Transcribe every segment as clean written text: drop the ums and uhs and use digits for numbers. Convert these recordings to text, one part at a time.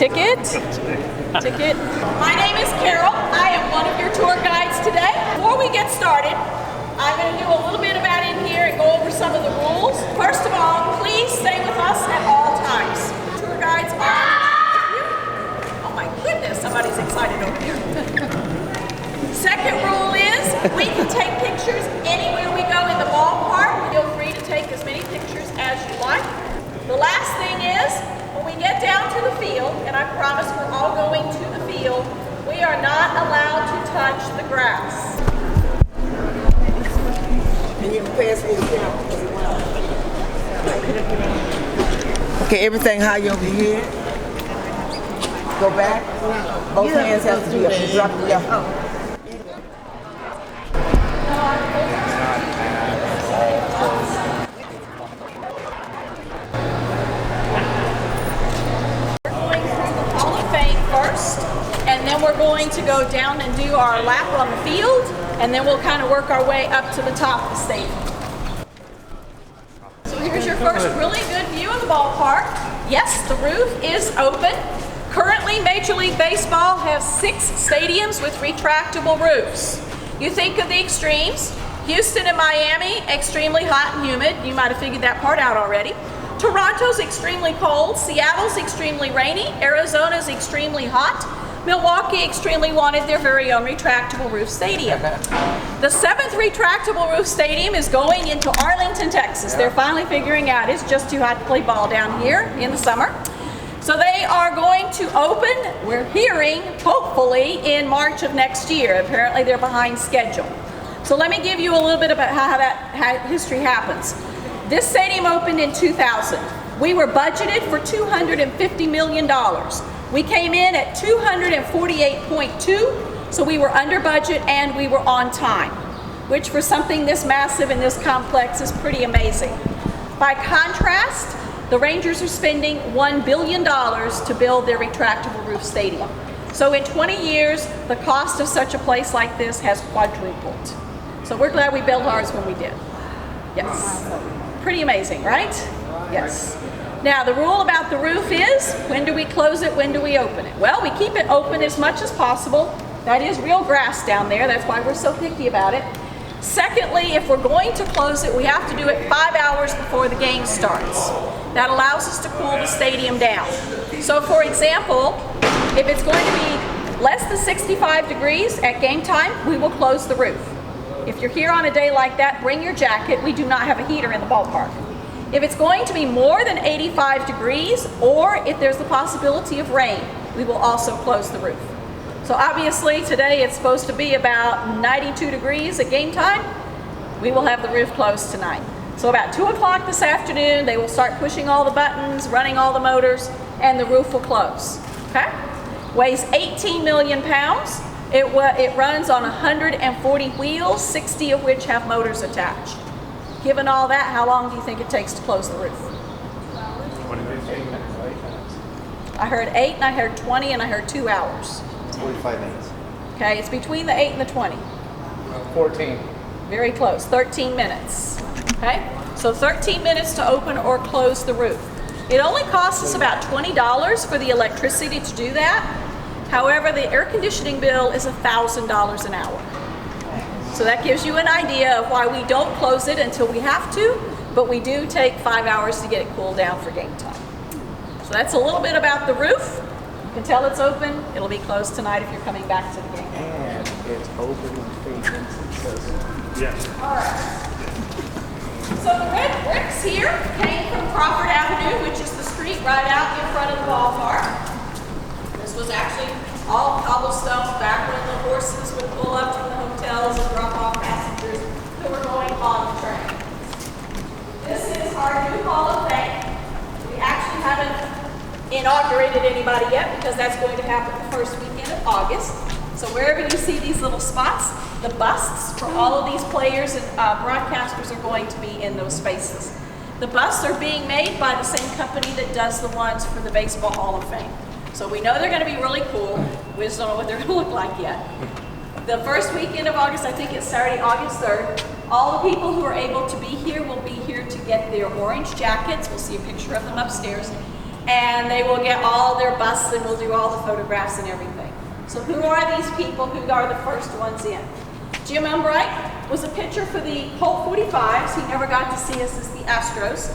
Ticket. Ticket. My name is Carol. I am one of your tour guides today. Before we get started, I'm going to do a little bit about in here and go over some of the rules. First of all, please stay with us at all times. Tour guides are... Oh my goodness, somebody's excited over here. Second rule is we can take pictures anywhere we go in the ballpark. Feel free to take as many pictures as you like. The last thing is, when we get down to the field, and I promise we're all going to the field, we are not allowed to touch the grass. And you can pass me the camera. Okay, everything high over your head. Go back. Both hands have to be up. Drop the left. And then we're going to go down and do our lap on the field, and then we'll kind of work our way up to the top of the stadium. So here's your first really good view of the ballpark. Yes, the roof is open. Currently, Major League Baseball has 6 stadiums with retractable roofs. You think of the extremes. Houston and Miami, extremely hot and humid. You might have figured that part out already. Toronto's extremely cold. Seattle's extremely rainy. Arizona's extremely hot. Milwaukee extremely wanted their very own retractable roof stadium. The 7th retractable roof stadium is going into Arlington, Texas. They're finally figuring out it's just too hot to play ball down here in the summer. So they are going to open, we're hearing, hopefully in March of next year. Apparently they're behind schedule. So let me give you a little bit about how history happens. This stadium opened in 2000. We were budgeted for $250 million. We came in at 248.2, so we were under budget and we were on time, which for something this massive and this complex is pretty amazing. By contrast, the Rangers are spending $1 billion to build their retractable roof stadium. So in 20 years, the cost of such a place like this has quadrupled. So we're glad we built ours when we did. Yes. Pretty amazing, right? Yes. Now, the rule about the roof is, when do we close it, when do we open it? Well, we keep it open as much as possible. That is real grass down there. That's why we're so picky about it. Secondly, if we're going to close it, we have to do it 5 hours before the game starts. That allows us to cool the stadium down. So, for example, if it's going to be less than 65 degrees at game time, we will close the roof. If you're here on a day like that, bring your jacket. We do not have a heater in the ballpark. If it's going to be more than 85 degrees, or if there's the possibility of rain, we will also close the roof. So obviously today it's supposed to be about 92 degrees at game time. We will have the roof closed tonight. So about 2 o'clock this afternoon, they will start pushing all the buttons, running all the motors, and the roof will close. Okay? Weighs 18 million pounds. It runs on 140 wheels, 60 of which have motors attached. Given all that, how long do you think it takes to close the roof? 20 minutes. I heard 8, and I heard 20, and I heard 2 hours. 45 minutes. Okay, it's between the 8 and the 20. 14. Very close, 13 minutes. Okay, so 13 minutes to open or close the roof. It only costs us about $20 for the electricity to do that. However, the air conditioning bill is $1,000 an hour. So that gives you an idea of why we don't close it until we have to, but we do take 5 hours to get it cooled down for game time. So that's a little bit about the roof. You can tell it's open. It'll be closed tonight if you're coming back to the game. And it's open and facing success. Yes. All right. So the red bricks here came from Crawford Avenue, which is the street right out in front of the ballpark. This was actually all cobblestone back when the horses would pull up from the hotels and drop off passengers who were going on the train. This is our new Hall of Fame. We actually haven't inaugurated anybody yet because that's going to happen the first weekend of August. So wherever you see these little spots, the busts for all of these players and broadcasters are going to be in those spaces. The busts are being made by the same company that does the ones for the Baseball Hall of Fame. So we know they're going to be really cool. We just don't know what they're going to look like yet. The first weekend of August, I think it's Saturday, August 3rd, all the people who are able to be here will be here to get their orange jackets. We'll see a picture of them upstairs. and they will get all their busts and we'll do all the photographs and everything. So who are these people who are the first ones in? Jim Umbright was a pitcher for the Colt 45s. He never got to see us as the Astros.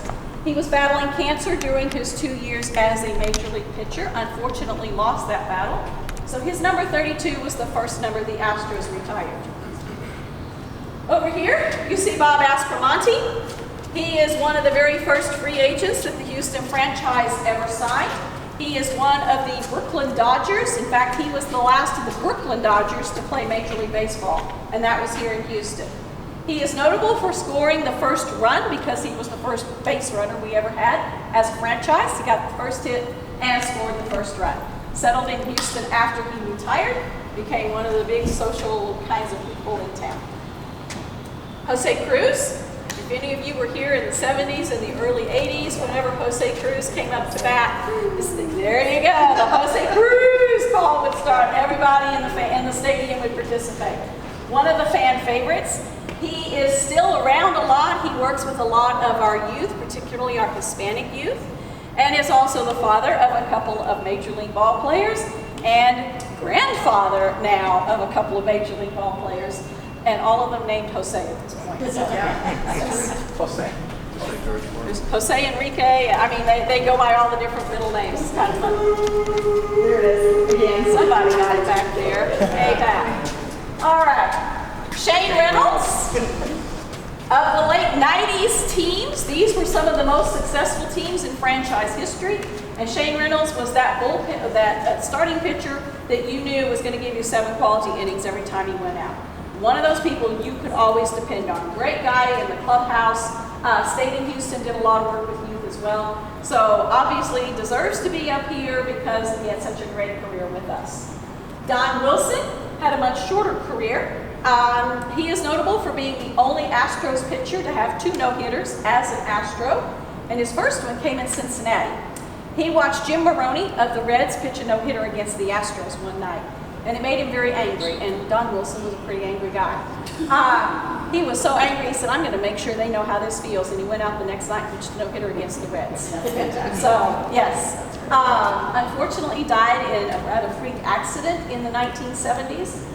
He was battling cancer during his 2 years as a major league pitcher. Unfortunately lost that battle. So his number 32 was the first number the Astros retired. Over here, you see Bob Aspromonte. He is one of the very first free agents that the Houston franchise ever signed. He is one of the Brooklyn Dodgers. In fact, he was the last of the Brooklyn Dodgers to play Major League Baseball, and that was here in Houston. He is notable for scoring the first run because he was the first base runner we ever had as a franchise. He got the first hit and scored the first run. Settled in Houston after he retired, became one of the big social kinds of people in town. Jose Cruz. If any of you were here in the 70s and the early 80s, whenever Jose Cruz came up to bat, there you go, the Jose Cruz call would start, and everybody in the stadium would participate. One of the fan favorites. He is still around a lot. He works with a lot of our youth, particularly our Hispanic youth, and is also the father of a couple of Major League ball players and grandfather now of a couple of Major League ball players, and all of them named Jose at this point. So, Jose. there's Jose Enrique. I mean, they go by all the different middle names. It's kind of fun. There it is. Again, somebody got it back there. Hey, back. All right. Shane Reynolds. Of the late 90s teams, these were some of the most successful teams in franchise history. And Shane Reynolds was that bullpen, that starting pitcher that you knew was going to give you 7 quality innings every time he went out. One of those people you could always depend on. Great guy in the clubhouse, stayed in Houston, did a lot of work with youth as well. So obviously deserves to be up here because he had such a great career with us. Don Wilson had a much shorter career. He is notable for being the only Astros pitcher to have 2 no-hitters as an Astro, and his first one came in Cincinnati. He watched Jim Maroney of the Reds pitch a no-hitter against the Astros one night, and it made him very angry, and Don Wilson was a pretty angry guy. He was so angry, he said, I'm going to make sure they know how this feels, and he went out the next night and pitched a no-hitter against the Reds. So, yes. Unfortunately, he died in a rather freak accident in the 1970s.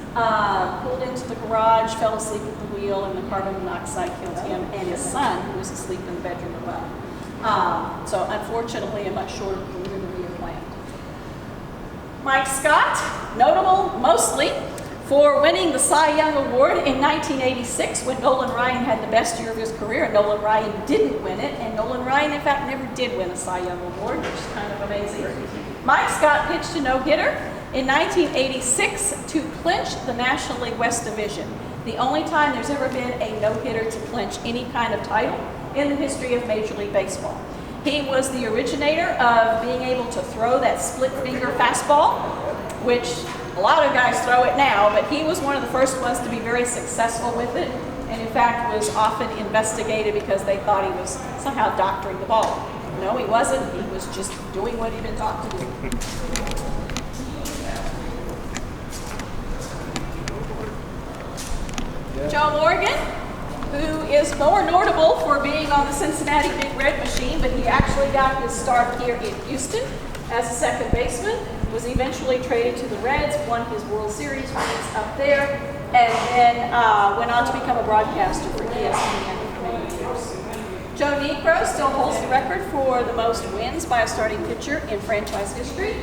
Pulled into the garage, fell asleep at the wheel, and the carbon monoxide killed him and his son, who was asleep in the bedroom above. So unfortunately, a much shorter career than we had planned. Mike Scott, notable mostly for winning the Cy Young Award in 1986 when Nolan Ryan had the best year of his career, and Nolan Ryan didn't win it, and Nolan Ryan, in fact, never did win a Cy Young Award, which is kind of amazing. Mike Scott pitched a no-hitter in 1986 to clinch the National League West Division. The only time there's ever been a no-hitter to clinch any kind of title in the history of Major League Baseball. He was the originator of being able to throw that split-finger fastball, which a lot of guys throw it now, but he was one of the first ones to be very successful with it, and in fact was often investigated because they thought he was somehow doctoring the ball. No, he wasn't. He was just doing what he'd been taught to do. Joe Gorgan, who is more notable for being on the Cincinnati Big Red Machine, but he actually got his start here in Houston as a second baseman, was eventually traded to the Reds, won his World Series rings up there, and then went on to become a broadcaster for ESPN for many years. Joe Niekro still holds the record for the most wins by a starting pitcher in franchise history.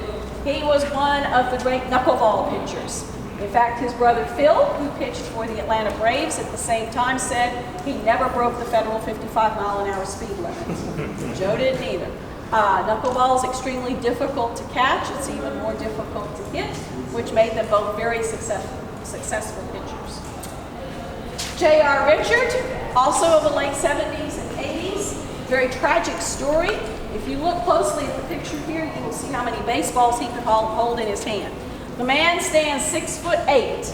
He was one of the great knuckleball pitchers. In fact, his brother Phil, who pitched for the Atlanta Braves at the same time, said he never broke the federal 55-mile-an-hour speed limit. Joe didn't either. Knuckleball is extremely difficult to catch. It's even more difficult to hit, which made them both very successful pitchers. J.R. Richard, also of the late 70s and 80s, very tragic story. If you look closely at the picture here, you will see how many baseballs he could hold in his hand. The man stands 6'8",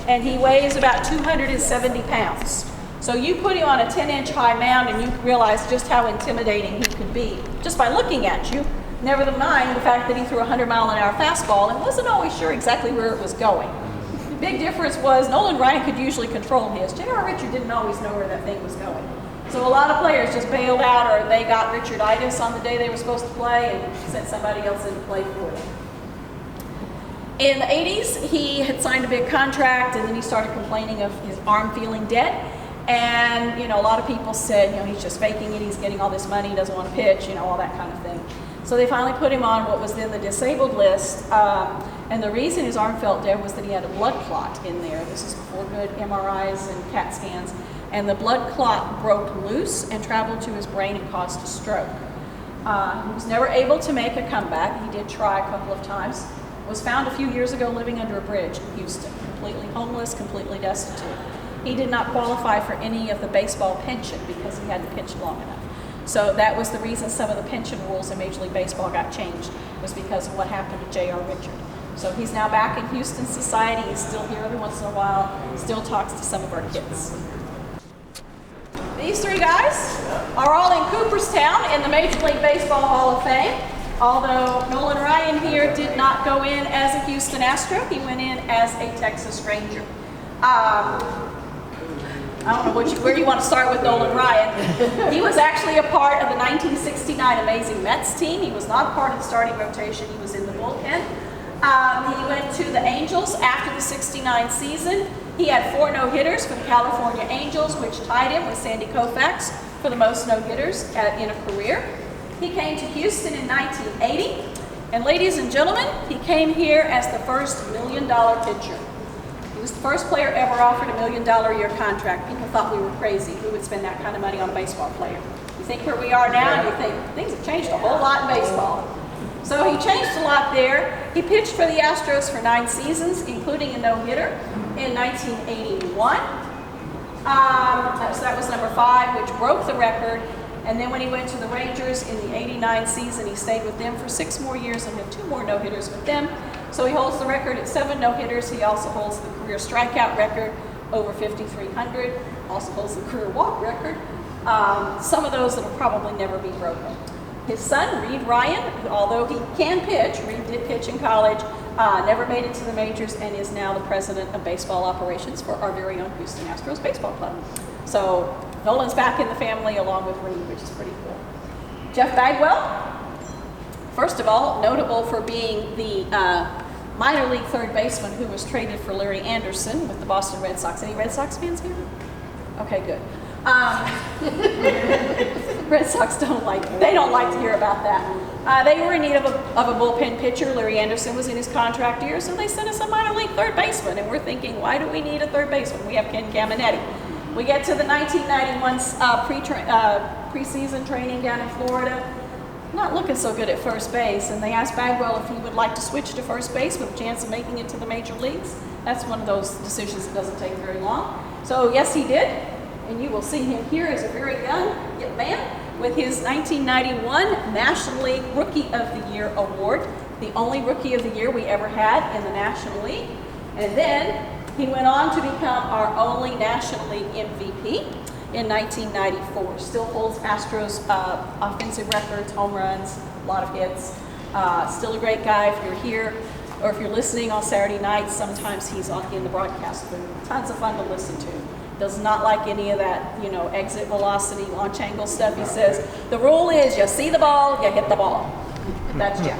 and he weighs about 270 pounds. So you put him on a 10-inch high mound and you realize just how intimidating he could be just by looking at you. Never mind the fact that he threw a 100-mile-an-hour fastball and wasn't always sure exactly where it was going. The big difference was Nolan Ryan could usually control his. J.R. Richard didn't always know where that thing was going. So a lot of players just bailed out, or they got Richarditis on the day they were supposed to play and sent somebody else in to play for them. In the 80s, he had signed a big contract, and then he started complaining of his arm feeling dead. And, you know, a lot of people said, you know, he's just faking it, he's getting all this money, he doesn't want to pitch, you know, all that kind of thing. So they finally put him on what was then the disabled list. And the reason his arm felt dead was that he had a blood clot in there. This is before good MRIs and CAT scans. And the blood clot broke loose and traveled to his brain and caused a stroke. He was never able to make a comeback. He did try a couple of times. Was found a few years ago living under a bridge in Houston, completely homeless, completely destitute. He did not qualify for any of the baseball pension because he hadn't pitched long enough. So that was the reason some of the pension rules in Major League Baseball got changed, was because of what happened to J.R. Richard. So he's now back in Houston society. He's still here every once in a while, still talks to some of our kids. These three guys are all in Cooperstown in the Major League Baseball Hall of Fame. Although Nolan Ryan here did not go in as a Houston Astro, he went in as a Texas Ranger. I don't know where you want to start with Nolan Ryan. He was actually a part of the 1969 Amazing Mets team. He was not a part of the starting rotation. He was in the bullpen. He went to the Angels after the 69 season. He had 4 no-hitters for the California Angels, which tied him with Sandy Koufax for the most no-hitters in a career. He came to Houston in 1980, and ladies and gentlemen, he came here as the first $1 million pitcher. He was the first player ever offered a $1 million a year contract. People thought we were crazy. Who would spend that kind of money on a baseball player? You think where we are now, and you think things have changed a whole lot in baseball. So he changed a lot there. He pitched for the Astros for 9 seasons, including a no-hitter in 1981. So that was number 5, which broke the record. And then when he went to the Rangers in the 89 season, he stayed with them for 6 more years and had 2 more no-hitters with them. So he holds the record at 7 no-hitters. He also holds the career strikeout record, over 5,300. Also holds the career walk record. Some of those that will probably never be broken. His son, Reed Ryan, although he can pitch, Reed did pitch in college, never made it to the majors, and is now the president of baseball operations for our very own Houston Astros Baseball Club. So Nolan's back in the family along with Reed, which is pretty cool. Jeff Bagwell, first of all, notable for being the minor league third baseman who was traded for Larry Anderson with the Boston Red Sox. Any Red Sox fans here? Okay, good. Red Sox don't like to hear about that. They were in need of a bullpen pitcher. Larry Anderson was in his contract year, so they sent us a minor league third baseman, and we're thinking, why do we need a third baseman? We have Ken Caminetti. We get to the 1991 preseason training down in Florida. Not looking so good at first base, and they asked Bagwell if he would like to switch to first base with a chance of making it to the major leagues. That's one of those decisions that doesn't take very long. So yes, he did, and you will see him here as a very young man with his 1991 National League Rookie of the Year award, the only Rookie of the Year we ever had in the National League. And then he went on to become our only National League MVP in 1994. Still holds Astros offensive records, home runs, a lot of hits. Still a great guy. If you're here or if you're listening on Saturday nights, sometimes he's in the broadcast booth. Tons of fun to listen to. Does not like any of that, exit velocity, launch angle stuff. He says, the rule is you see the ball, you hit the ball. That's Jeff.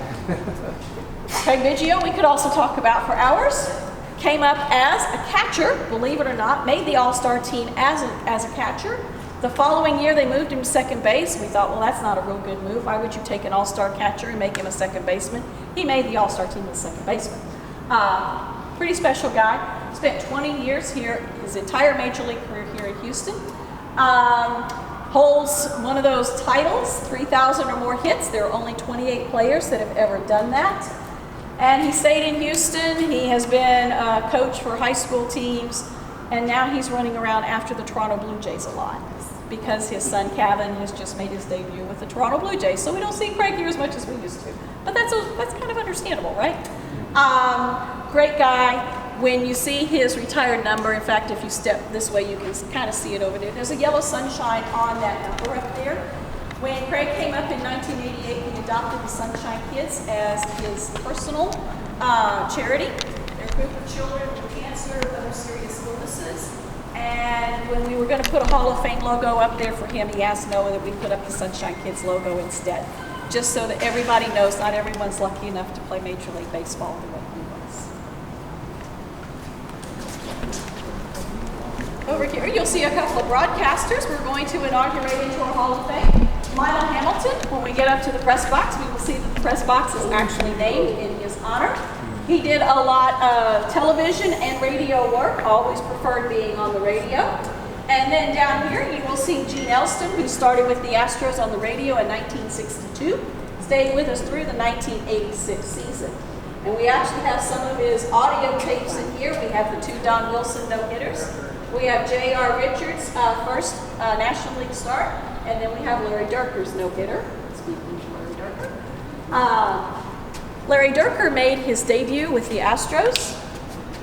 Craig Biggio, we could also talk about for hours. Came up as a catcher, believe it or not, made the All-Star team as a catcher. The following year, they moved him to second base. We thought, well, that's not a real good move. Why would you take an All-Star catcher and make him a second baseman? He made the All-Star team as a second baseman. Pretty special guy. Spent 20 years here, his entire major league career here in Houston. Holds one of those titles, 3,000 or more hits. There are only 28 players that have ever done that. And he stayed in Houston. He has been a coach for high school teams, and now he's running around after the Toronto Blue Jays a lot because his son Kevin has just made his debut with the Toronto Blue Jays. So we don't see Craig here as much as we used to, but that's kind of understandable, right? Great guy. When you see his retired number, in fact, if you step this way, you can kind of see it over there. There's a yellow sunshine on that number up there. When Craig came up in 1988, he adopted the Sunshine Kids as his personal charity. They're a group of children with cancer and other serious illnesses. And when we were going to put a Hall of Fame logo up there for him, he asked Noah that we put up the Sunshine Kids logo instead, just so that everybody knows not everyone's lucky enough to play Major League Baseball the way he was. Over here, you'll see a couple of broadcasters. We're going to inaugurate into our Hall of Fame. Lionel Hamilton, when we get up to the press box, we will see that the press box is actually named in his honor. He did a lot of television and radio work, always preferred being on the radio. And then down here, you will see Gene Elston, who started with the Astros on the radio in 1962, stayed with us through the 1986 season. And we actually have some of his audio tapes in here. We have the 2 Don Wilson no-hitters. We have J.R. Richards' first National League start. And then we have Larry Dierker's no-hitter. Speaking of Larry Dierker. Larry Dierker made his debut with the Astros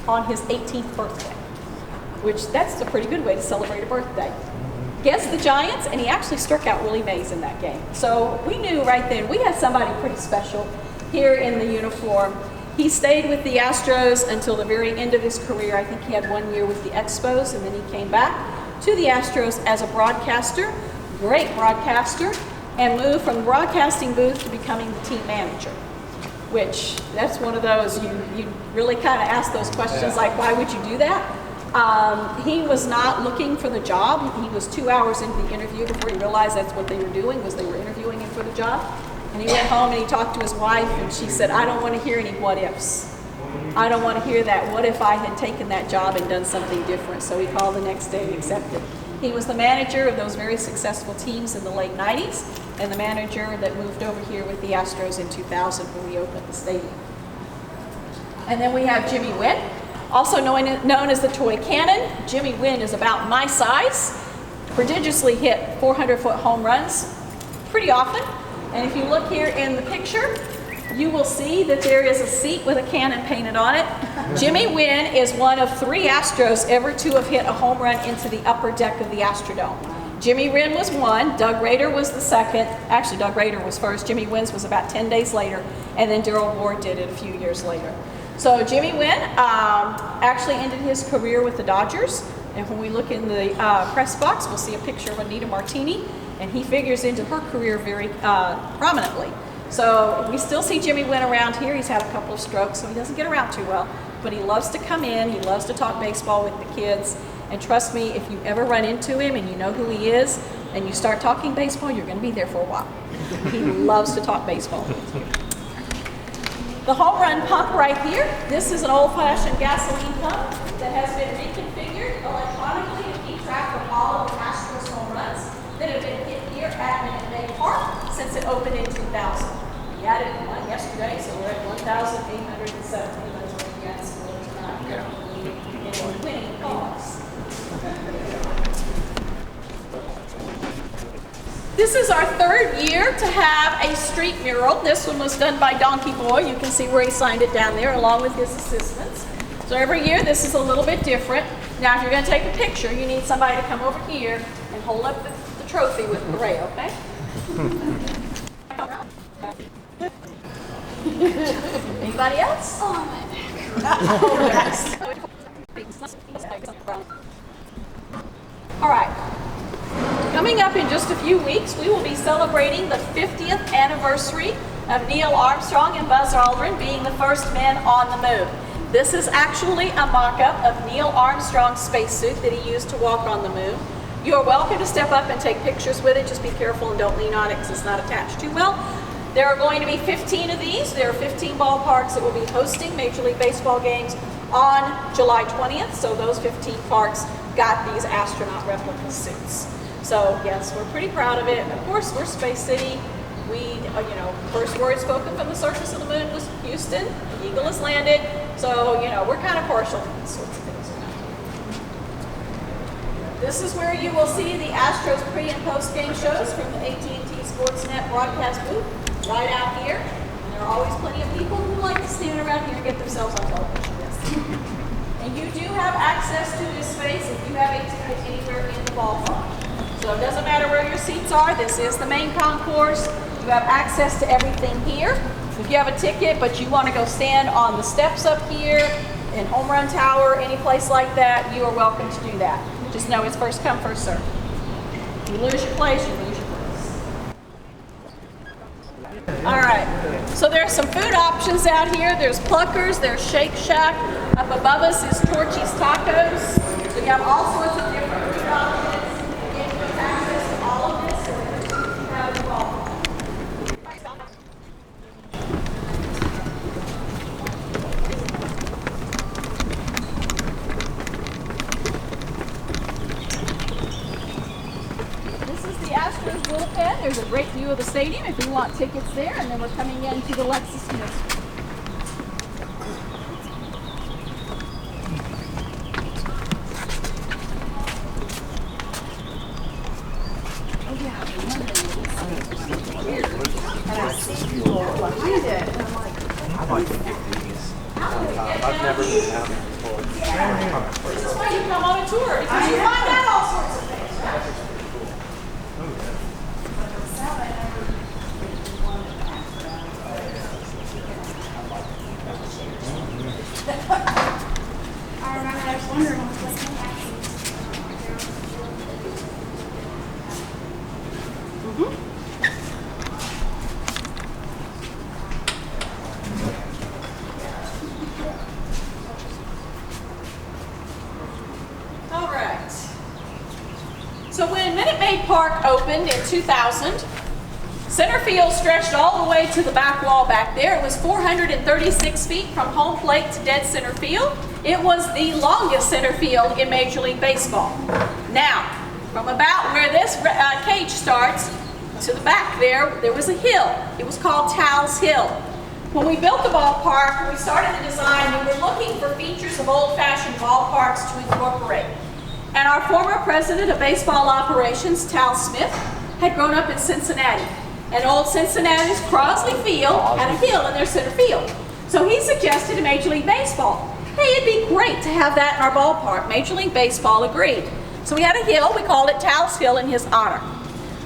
on his 18th birthday, which that's a pretty good way to celebrate a birthday. Against the Giants, and he actually struck out Willie Mays in that game. So we knew right then we had somebody pretty special here in the uniform. He stayed with the Astros until the very end of his career. I think he had 1 year with the Expos, and then he came back to the Astros as a broadcaster, great broadcaster, and moved from the broadcasting booth to becoming the team manager, which that's one of those, you really kind of ask those questions like, why would you do that? He was not looking for the job. He was 2 hours into the interview before he realized that's what they were doing, was they were interviewing him for the job. And he went home and he talked to his wife, and she said, I don't want to hear any what ifs. I don't want to hear that, what if I had taken that job and done something different? So he called the next day and accepted. He was the manager of those very successful teams in the late 90s, and the manager that moved over here with the Astros in 2000 when we opened the stadium. And then we have Jimmy Wynn, also known as the Toy Cannon. Jimmy Wynn is about my size, prodigiously hit 400-foot home runs pretty often. And if you look here in the picture, you will see that there is a seat with a cannon painted on it. Jimmy Wynn is one of 3 Astros ever to have hit a home run into the upper deck of the Astrodome. Jimmy Wynn was 1, Doug Rader was the 2nd. Actually, Doug Rader was first. Jimmy Wynn's was about 10 days later, and then Darrell Ward did it a few years later. So Jimmy Wynn actually ended his career with the Dodgers, and when we look in the press box, we'll see a picture of Anita Martini, and he figures into her career very prominently. So we still see Jimmy Wynn around here. He's had a couple of strokes, so he doesn't get around too well, but he loves to come in, he loves to talk baseball with the kids. And trust me, if you ever run into him and you know who he is, and you start talking baseball, you're going to be there for a while. He loves to talk baseball with you. The home run pump right here, this is an old-fashioned gasoline pump that has been reconfigured electronically to keep track of all of the Astros home runs that have been hit here at Minute Maid Park since it opened in 2000. We added one yesterday, so we're at 1,870. That's what we got tonight. And winning calls. This is our 3rd year to have a street mural. This one was done by Donkey Boy. You can see where he signed it down there along with his assistants. So every year this is a little bit different. Now if you're going to take a picture, you need somebody to come over here and hold up the trophy with the ray, okay? Anybody else? Oh, all right. Coming up in just a few weeks, we will be celebrating the 50th anniversary of Neil Armstrong and Buzz Aldrin being the first men on the moon. This is actually a mock-up of Neil Armstrong's spacesuit that he used to walk on the moon. You are welcome to step up and take pictures with it. Just be careful and don't lean on it because it's not attached too well. There are going to be 15 of these. There are 15 ballparks that will be hosting Major League Baseball games on July 20th. So those 15 parks got these astronaut replica suits. So yes, we're pretty proud of it. Of course, we're Space City. We, first word spoken from the surface of the moon was Houston. The Eagle has landed. So, we're kind of partial to these sorts of things. This is where you will see the Astros pre- and post-game shows from the AT&T Sportsnet broadcast booth right out here. And there are always plenty of people who like to stand around here and get themselves on television. Yes. And you do have access to this space if you have a ticket anywhere in the ballpark. So it doesn't matter where your seats are. This is the main concourse. You have access to everything here. If you have a ticket but you want to go stand on the steps up here in Home Run Tower, any place like that, you are welcome to do that. Just know it's first come, first serve. You lose your place, you lose your place. All right, so there's some food options out here. There's Pluckers, there's Shake Shack. Up above us is Torchy's Tacos. So you have all sorts of different food options. You get access to all of this. So you have it all. The Astros Bullpen. There's a great view of the stadium if you want tickets there, and then we're coming into the Lexus Field. Oh yeah, and I see you all behind it, and I'm like, I'd like to get these. I've never been down there before. this is why you come on a tour, because you find out all sorts of things, right? I remember I was wondering what's going to happen. All right. So when Minute Maid Park opened in 2000, center field stretched all the way to the back wall back there. It was 436 feet from home plate to dead center field. It was the longest center field in Major League Baseball. Now, from about where this cage starts to the back there was a hill. It was called Taos Hill. When we built the ballpark, when we started the design, we were looking for features of old-fashioned ballparks to incorporate. And our former president of baseball operations, Tal Smith, had grown up in Cincinnati. And old Cincinnati's Crosley Field had a hill in their center field. So he suggested to Major League Baseball, hey, it'd be great to have that in our ballpark. Major League Baseball agreed. So we had a hill, we called it Taos Hill in his honor.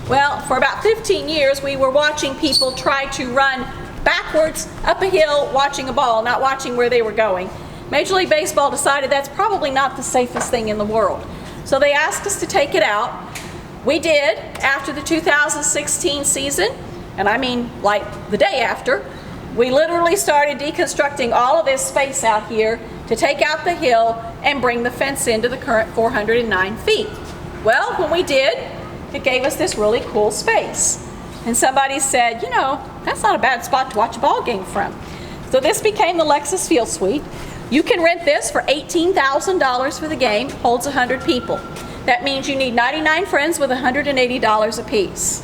Well, for about 15 years, we were watching people try to run backwards up a hill watching a ball, not watching where they were going. Major League Baseball decided that's probably not the safest thing in the world. So they asked us to take it out. We did after the 2016 season, and I mean like the day after. We literally started deconstructing all of this space out here to take out the hill and bring the fence into the current 409 feet. Well, when we did, it gave us this really cool space. And somebody said, you know, that's not a bad spot to watch a ball game from. So this became the Lexus Field Suite. You can rent this for $18,000 for the game, holds 100 people. That means you need 99 friends with $180 apiece.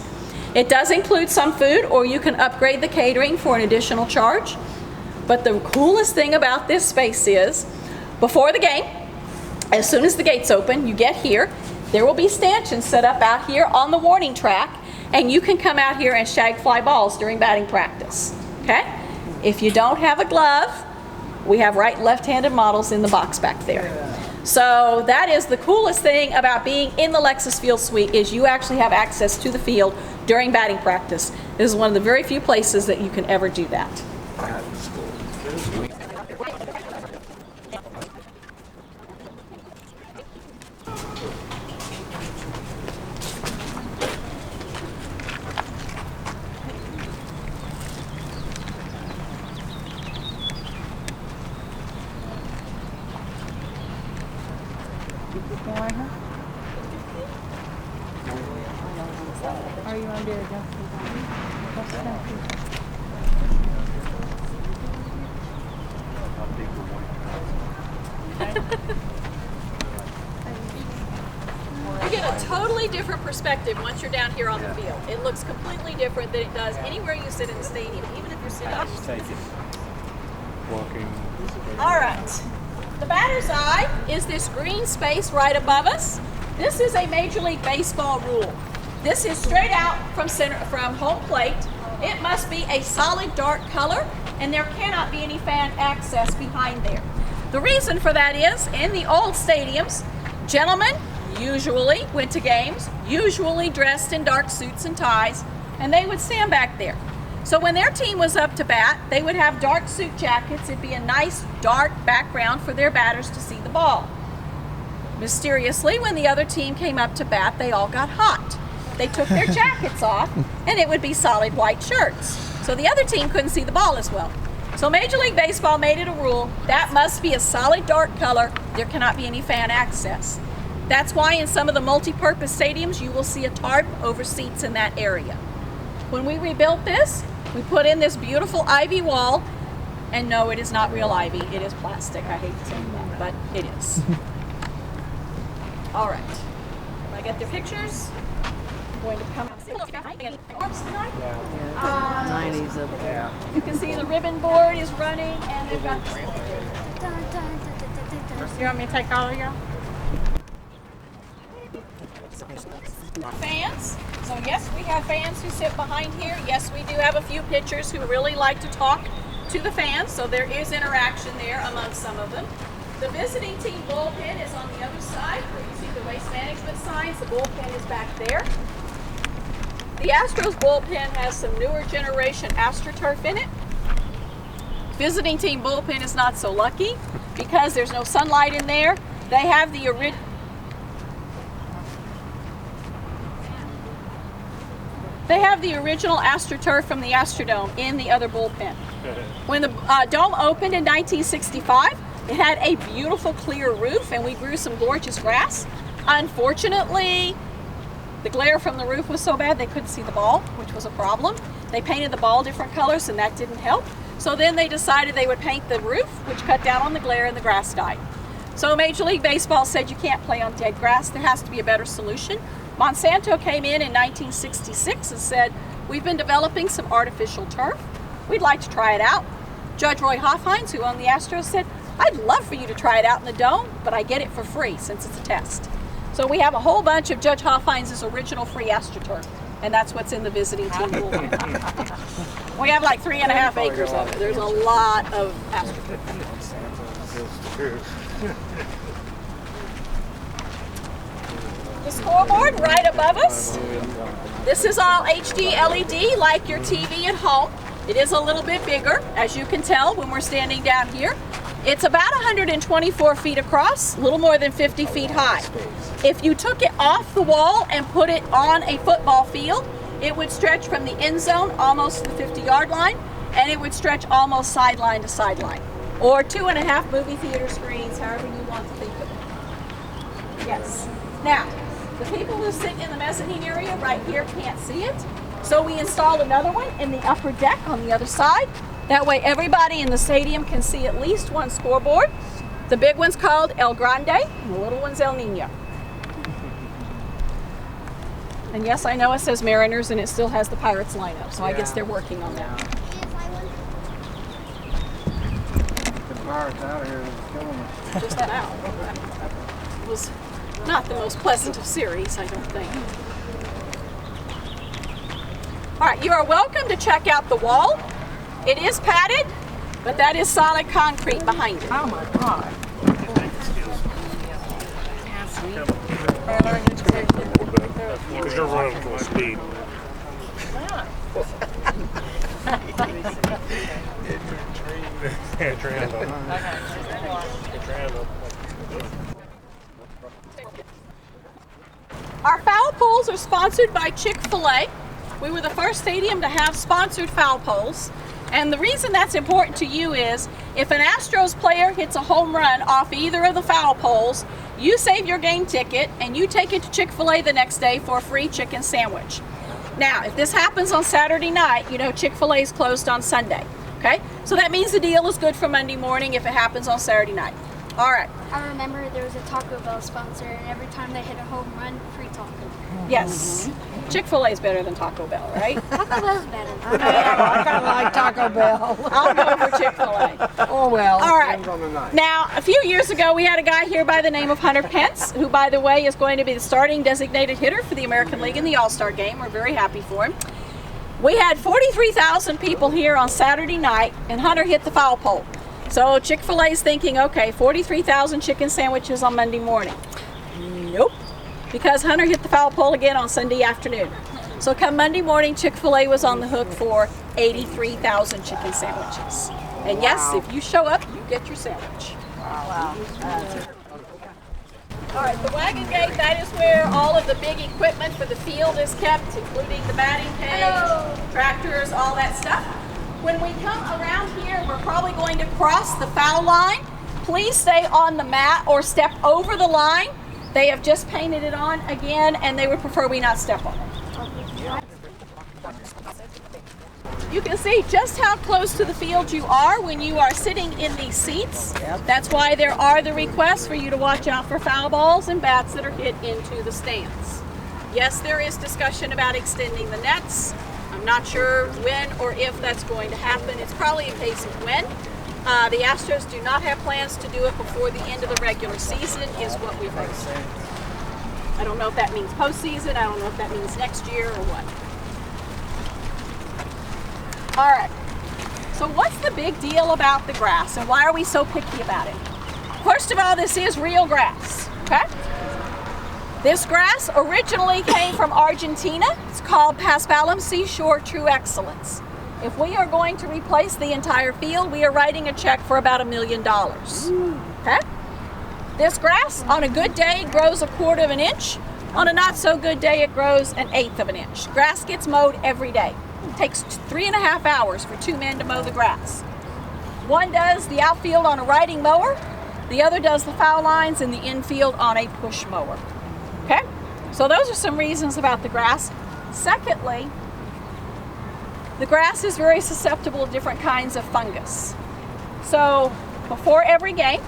It does include some food, or you can upgrade the catering for an additional charge. But the coolest thing about this space is, before the game, as soon as the gates open, you get here, there will be stanchions set up out here on the warning track, and you can come out here and shag fly balls during batting practice, okay? If you don't have a glove, we have right and left-handed models in the box back there. So that is the coolest thing about being in the Lexus Field Suite, is you actually have access to the field during batting practice. This is one of the very few places that you can ever do that. Are you under adjustment? You get a totally different perspective once you're down here on the field. It looks completely different than it does anywhere you sit in the stadium, even if you're sitting on the Take it. Walking. All right. The batter's eye is this green space right above us. This is a Major League Baseball rule. This is straight out from home plate. It must be a solid dark color, and there cannot be any fan access behind there. The reason for that is, in the old stadiums, gentlemen usually went to games, usually dressed in dark suits and ties, and they would stand back there. So when their team was up to bat, they would have dark suit jackets. It'd be a nice dark background for their batters to see the ball. Mysteriously, when the other team came up to bat, they all got hot. They took their jackets off, and it would be solid white shirts. So the other team couldn't see the ball as well. So Major League Baseball made it a rule that must be a solid dark color. There cannot be any fan access. That's why in some of the multi-purpose stadiums, you will see a tarp over seats in that area. When we rebuilt this, we put in this beautiful ivy wall, and no, it is not real ivy. It is plastic. I hate to say that, but it is. All right. When I get their pictures, I'm going to come and see. You can see the ribbon board is running, and they've got. You want me to take all of you? Fans. So yes, we have fans who sit behind here. Yes, we do have a few pitchers who really like to talk to the fans, so there is interaction there among some of them. The visiting team bullpen is on the other side where you see the waste management signs. The bullpen is back there. The Astros bullpen has some newer generation AstroTurf in it. Visiting team bullpen is not so lucky because there's no sunlight in there. They have the original. They have the original AstroTurf from the Astrodome in the other bullpen. When the dome opened in 1965, it had a beautiful clear roof and we grew some gorgeous grass. Unfortunately, the glare from the roof was so bad they couldn't see the ball, which was a problem. They painted the ball different colors and that didn't help. So then they decided they would paint the roof, which cut down on the glare and the grass died. So Major League Baseball said you can't play on dead grass, there has to be a better solution. Monsanto came in 1966 and said, we've been developing some artificial turf. We'd like to try it out. Judge Roy Hoffhines, who owned the Astros, said, I'd love for you to try it out in the dome, but I get it for free since it's a test. So we have a whole bunch of Judge Hoffhines' original free AstroTurf, and that's what's in the visiting team bullpen. We have like 3.5 acres of it. There's a lot of AstroTurf. The scoreboard right above us. This is all HD LED like your TV at home. It is a little bit bigger, as you can tell when we're standing down here. It's about 124 feet across, a little more than 50 feet high. If you took it off the wall and put it on a football field, it would stretch from the end zone almost to the 50-yard line, and it would stretch almost sideline to sideline. Or 2.5 movie theater screens, however you want to think of it. Yes. Now, the people who sit in the mezzanine area right here can't see it. So we installed another one in the upper deck on the other side. That way everybody in the stadium can see at least one scoreboard. The big one's called El Grande, and the little one's El Nino. And yes, I know it says Mariners and it still has the Pirates lineup, so I guess they're working on that. The Pirates out here is killing us. Just that out. It was not the most pleasant of series, I don't think. All right, you are welcome to check out the wall. It is padded, but that is solid concrete behind it. Oh my God. Because you're running full speed. Our foul poles are sponsored by Chick-fil-A. We were the first stadium to have sponsored foul poles. And the reason that's important to you is if an Astros player hits a home run off either of the foul poles, you save your game ticket and you take it to Chick-fil-A the next day for a free chicken sandwich. Now, if this happens on Saturday night, you know Chick-fil-A is closed on Sunday. Okay? So that means the deal is good for Monday morning if it happens on Saturday night. All right. I remember there was a Taco Bell sponsor, and every time they hit a home run, free taco. Yes. Chick-fil-A is better than Taco Bell, right? Taco Bell's better. I kind of like Taco Bell. I'll go for Chick-fil-A. Oh well. All right. Now, a few years ago, we had a guy here by the name of Hunter Pence, who, by the way, is going to be the starting designated hitter for the American League in the All-Star Game. We're very happy for him. We had 43,000 people here on Saturday night, and Hunter hit the foul pole. So Chick-fil-A is thinking, okay, 43,000 chicken sandwiches on Monday morning. Nope, because Hunter hit the foul pole again on Sunday afternoon. So come Monday morning, Chick-fil-A was on the hook for 83,000 chicken sandwiches. And yes, if you show up, you get your sandwich. Wow. All right, the wagon gate, that is where all of the big equipment for the field is kept, including the batting cage, tractors, all that stuff. When we come around here, we're probably going to cross the foul line. Please stay on the mat or step over the line. They have just painted it on again, and they would prefer we not step on it. You can see just how close to the field you are when you are sitting in these seats. That's why there are the requests for you to watch out for foul balls and bats that are hit into the stands. Yes, there is discussion about extending the nets. I'm not sure when or if that's going to happen. It's probably a case of when. The Astros do not have plans to do it before the end of the regular season, is what we've heard. I don't know if that means postseason. I don't know if that means next year or what. All right. So what's the big deal about the grass, and why are we so picky about it? First of all, this is real grass. Okay. This grass originally came from Argentina. It's called Paspalum Seashore True Excellence. If we are going to replace the entire field, we are writing a check for about $1 million. Okay? This grass, on a good day, grows 1/4 of an inch. On a not so good day, it grows 1/8 of an inch. Grass gets mowed every day. It takes 3.5 hours for 2 men to mow the grass. One does the outfield on a riding mower, the other does the foul lines and the infield on a push mower. Okay? So those are some reasons about the grass. Secondly, the grass is very susceptible to different kinds of fungus. So before every game,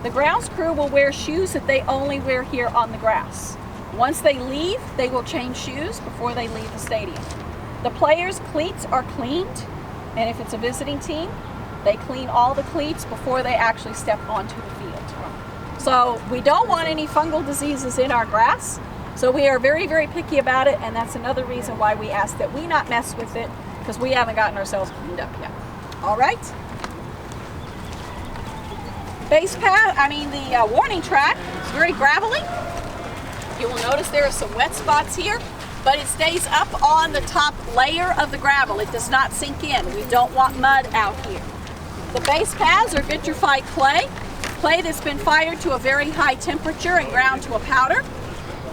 the grounds crew will wear shoes that they only wear here on the grass. Once they leave, they will change shoes before they leave the stadium. The players' cleats are cleaned, and if it's a visiting team, they clean all the cleats before they actually step onto the field. So we don't want any fungal diseases in our grass, so we are very, very picky about it, and that's another reason why we ask that we not mess with it, because we haven't gotten ourselves cleaned up yet. All right. The warning track is very gravelly. You will notice there are some wet spots here, but it stays up on the top layer of the gravel. It does not sink in. We don't want mud out here. The base paths are vitrified clay that's been fired to a very high temperature and ground to a powder.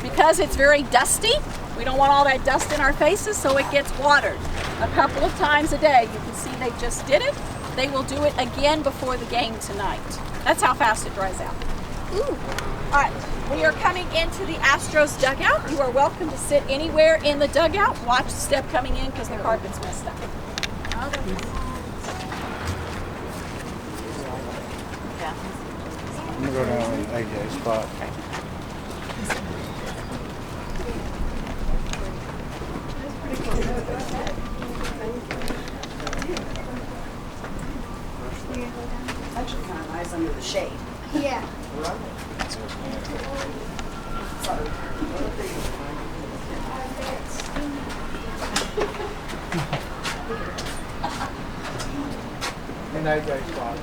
Because it's very dusty, we don't want all that dust in our faces, so it gets watered a couple of times a day. You can see they just did it. They will do it again before the game tonight. That's how fast it dries out. Ooh. All right, we are coming into the Astros dugout. You are welcome to sit anywhere in the dugout. Watch the step coming in because the carpet's messed up. I'm gonna go down with AJ's spot. Actually kind of nice under the shade. Yeah. And AJ's spot.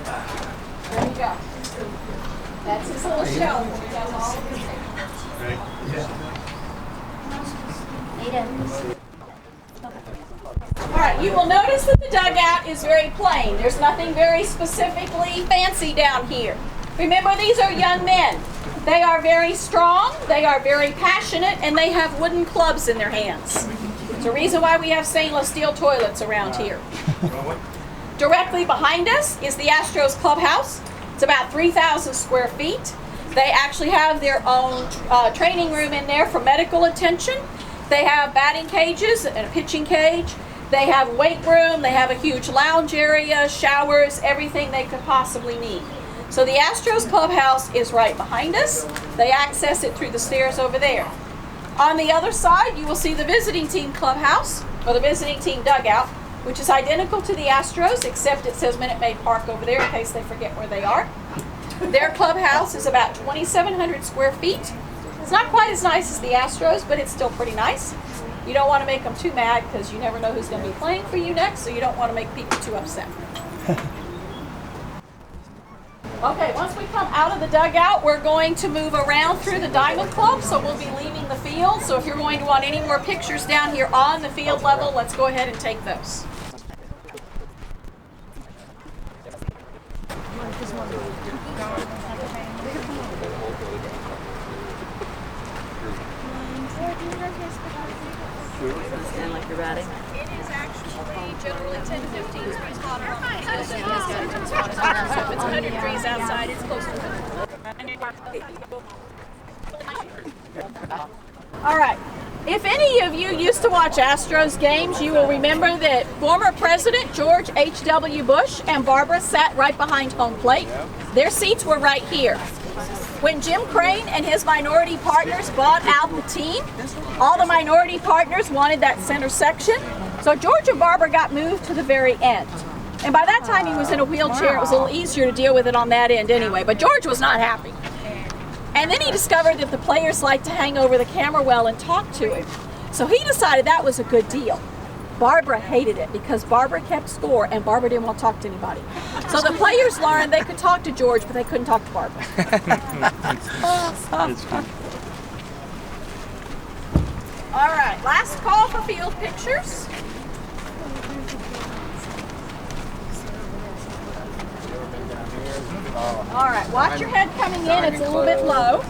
There you go. That's his little shelf. He does all of his All right, you will notice that the dugout is very plain. There's nothing very specifically fancy down here. Remember, these are young men. They are very strong, they are very passionate, and they have wooden clubs in their hands. It's a reason why we have stainless steel toilets around here. Directly behind us is the Astros Clubhouse. It's about 3,000 square feet. They actually have their own training room in there for medical attention. They have batting cages and a pitching cage. They have a weight room. They have a huge lounge area, showers, everything they could possibly need. So the Astros Clubhouse is right behind us. They access it through the stairs over there. On the other side, you will see the visiting team clubhouse, or the visiting team dugout, which is identical to the Astros, except it says Minute Maid Park over there in case they forget where they are. Their clubhouse is about 2,700 square feet. It's not quite as nice as the Astros, but it's still pretty nice. You don't want to make them too mad because you never know who's going to be playing for you next, so you don't want to make people too upset. Okay, once we come out of the dugout, we're going to move around through the Diamond Club, so we'll be leaving the field. So if you're going to want any more pictures down here on the field level, let's go ahead and take those. stand like you're batting? It is actually generally 10 to 15 degrees hotter on the field than it is so if it's 100 degrees outside, it's close to 100. All right. If any of you used to watch Astros games, you will remember that former President George H.W. Bush and Barbara sat right behind home plate. Their seats were right here. When Jim Crane and his minority partners bought out the team, all the minority partners wanted that center section, so George and Barbara got moved to the very end. And by that time he was in a wheelchair. It was a little easier to deal with it on that end anyway, but George was not happy. And then he discovered that the players liked to hang over the camera well and talk to him. So he decided that was a good deal. Barbara hated it because Barbara kept score and Barbara didn't want to talk to anybody. So the players learned they could talk to George, but they couldn't talk to Barbara. All right, last call for field pictures. All right, watch your head coming in. It's a little bit low.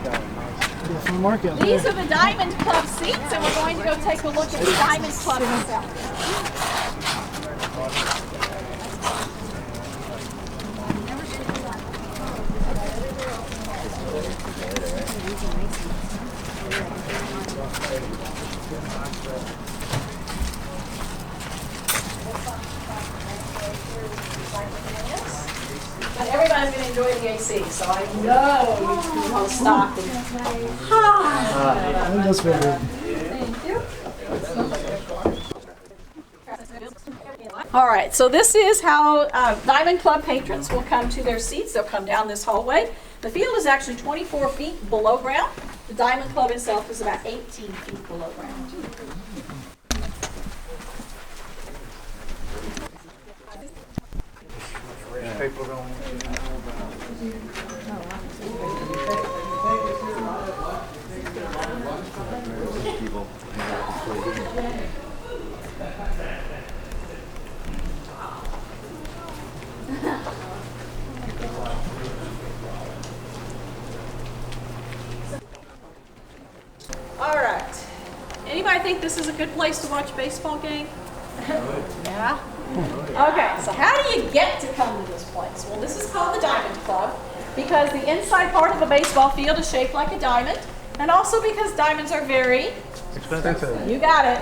These are the Diamond Club seats, and we're going to go take a look at the Diamond Club itself. But everybody's going to enjoy the AC, so I know you want to stop. I just figured. Thank you. All right, so this is how Diamond Club patrons will come to their seats. They'll come down this hallway. The field is actually 24 feet below ground. The Diamond Club itself is about 18 feet below ground. People don't want you to know All right. Anybody think this is a good place to watch a baseball game? Yeah? Okay, so how do you get to come to this place? Well, this is called the Diamond Club because the inside part of a baseball field is shaped like a diamond, and also because diamonds are very expensive. You got it.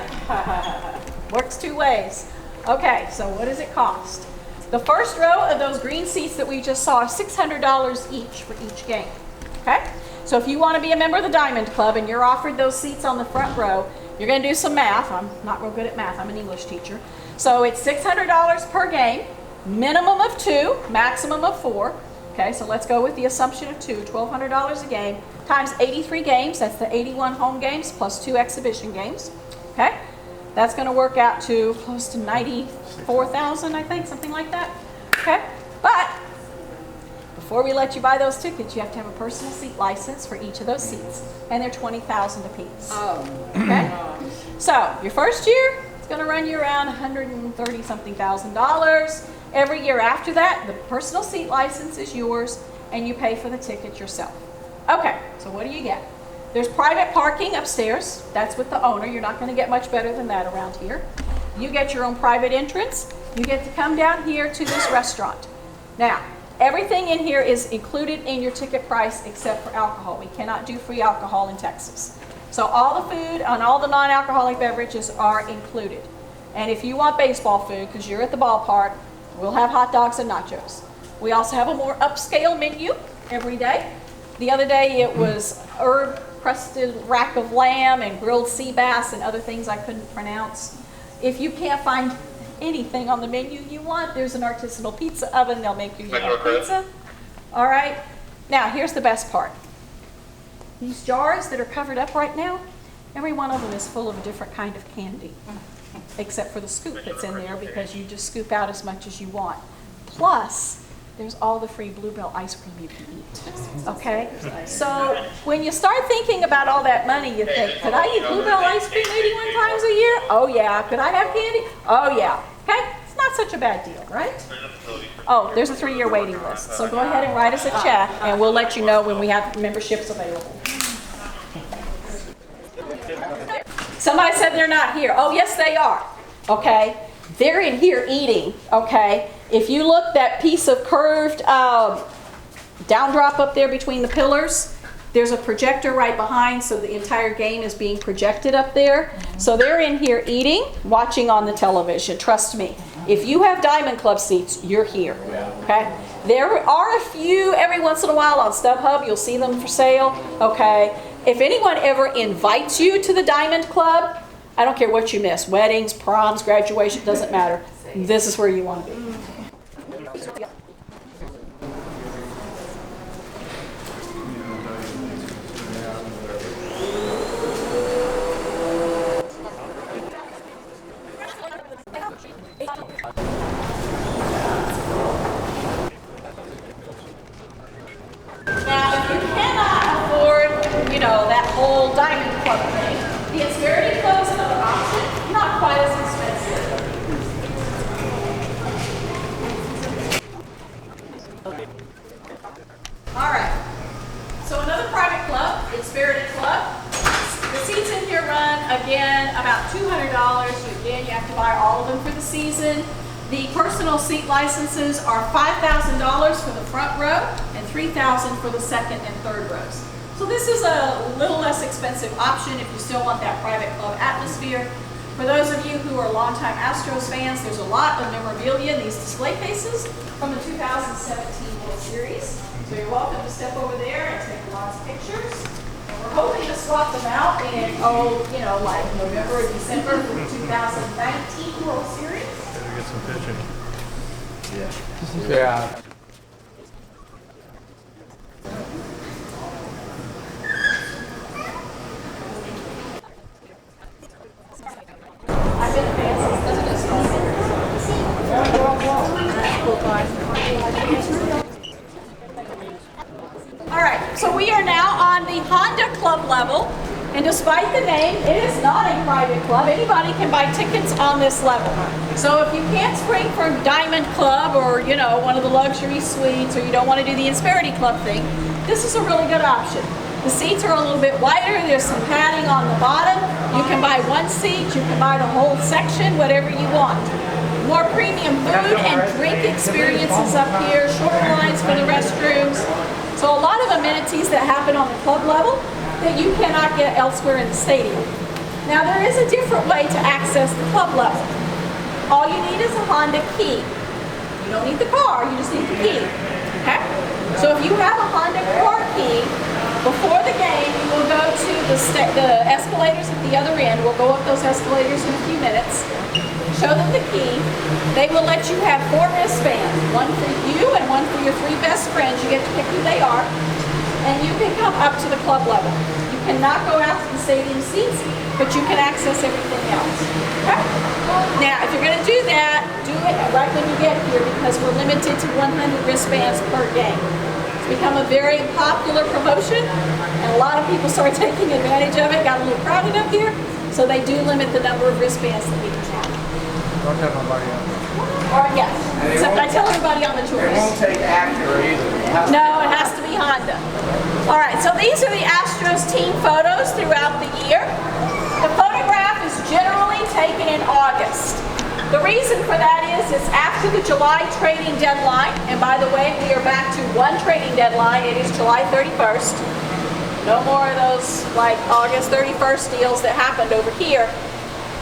Works two ways. Okay, so what does it cost? The first row of those green seats that we just saw are $600 each for each game. Okay? So if you want to be a member of the Diamond Club and you're offered those seats on the front row, you're going to do some math. I'm not real good at math. I'm an English teacher. So it's $600 per game, minimum of 2, maximum of 4. Okay, so let's go with the assumption of 2, $1,200 a game, times 83 games. That's the 81 home games plus 2 exhibition games. Okay, that's going to work out to close to $94,000, I think, something like that. Okay, but before we let you buy those tickets, you have to have a personal seat license for each of those seats, and they're $20,000 apiece. Oh. Okay, so your first year, going to run you around $130-something thousand. Every year after that, the personal seat license is yours and you pay for the ticket yourself. Okay, so what do you get? There's private parking upstairs. That's with the owner. You're not going to get much better than that around here. You get your own private entrance. You get to come down here to this restaurant. Now, everything in here is included in your ticket price except for alcohol. We cannot do free alcohol in Texas. So all the food and all the non-alcoholic beverages are included. And if you want baseball food, because you're at the ballpark, we'll have hot dogs and nachos. We also have a more upscale menu every day. The other day it was herb-crusted rack of lamb and grilled sea bass and other things I couldn't pronounce. If you can't find anything on the menu you want, there's an artisanal pizza oven. They'll make you your own pizza. All right. Now, here's the best part. These jars that are covered up right now, every one of them is full of a different kind of candy, except for the scoop that's in there because you just scoop out as much as you want. Plus, there's all the free Bluebell ice cream you can eat, okay? So when you start thinking about all that money, you think, could I eat Bluebell ice cream 81 times a year? Oh yeah. Could I have candy? Oh yeah. Okay? It's not such a bad deal, right? Oh, there's a 3-year waiting list. So go ahead and write us a check, and we'll let you know when we have memberships available. Somebody said they're not here. Oh, yes, they are. Okay? They're in here eating. Okay? If you look that piece of curved down drop up there between the pillars, there's a projector right behind, so the entire game is being projected up there. So they're in here eating, watching on the television. Trust me. If you have Diamond Club seats, you're here. Okay? There are a few every once in a while on StubHub. You'll see them for sale. Okay? If anyone ever invites you to the Diamond Club, I don't care what you miss. Weddings, proms, graduation, doesn't matter. This is where you want to be. Now, if you cannot afford, that whole Diamond Club thing, the Insperity Club is another option, not quite as expensive. All right. So another private club, the Insperity Club. The seats in here run, again, about $200. Again, you have to buy all of them for the season. The personal seat licenses are $5,000 for the front row and $3,000 for the second and third rows. So this is a little less expensive option if you still want that private club atmosphere. For those of you who are longtime Astros fans, there's a lot of memorabilia in these display cases from the 2017 World Series. So you're welcome to step over there and take lots of pictures. And we're hoping to swap them out in, like November or December for the 2019 World Series. Get some pitching. Yeah. I've been a fan since the All right, so we are now on the Honda Club level, and despite the name, it is not a private club. Anybody can buy tickets on this level. So if you can't spring for Diamond Club or, one of the luxury suites, or you don't want to do the Insperity Club thing, this is a really good option. The seats are a little bit wider. There's some padding on the bottom. You can buy one seat. You can buy the whole section, whatever you want. More premium food and drink experiences up here. Shorter lines for the restrooms. So a lot of amenities that happen on the club level that you cannot get elsewhere in the stadium. Now there is a different way to access the club level. All you need is a Honda key. You don't need the car, you just need the key. Okay? So if you have a Honda car key, before the game you will go to the escalators at the other end. We'll go up those escalators in a few minutes. Show them the key. They will let you have 4 wristbands, one for you and one for your 3 best friends. You get to pick who they are. And you can come up to the club level. You cannot go out to the stadium seats, but you can access everything else. Okay? Now, if you're going to do that, do it right when you get here because we're limited to 100 wristbands per game. It's become a very popular promotion, and a lot of people started taking advantage of it. Got a little crowded up here, so they do limit the number of wristbands that we can have. Don't tell nobody else. Or yes, except I tell everybody on the tours. It won't take Acura either. No, it has to be Honda. All right, so these are the Astros team photos throughout the year. The photograph is generally taken in August. The reason for that is it's after the July trading deadline. And by the way, we are back to one trading deadline. It is July 31st. No more of those like August 31st deals that happened over here.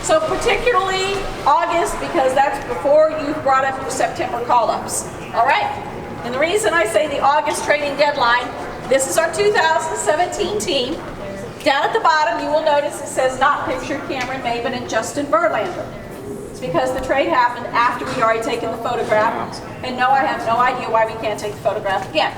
So particularly August, because that's before you've brought up your September call-ups. All right? And the reason I say the August trading deadline, this is our 2017 team. Down at the bottom, you will notice it says not pictured Cameron Maven and Justin Verlander. It's because the trade happened after we'd already taken the photograph. And no, I have no idea why we can't take the photograph again.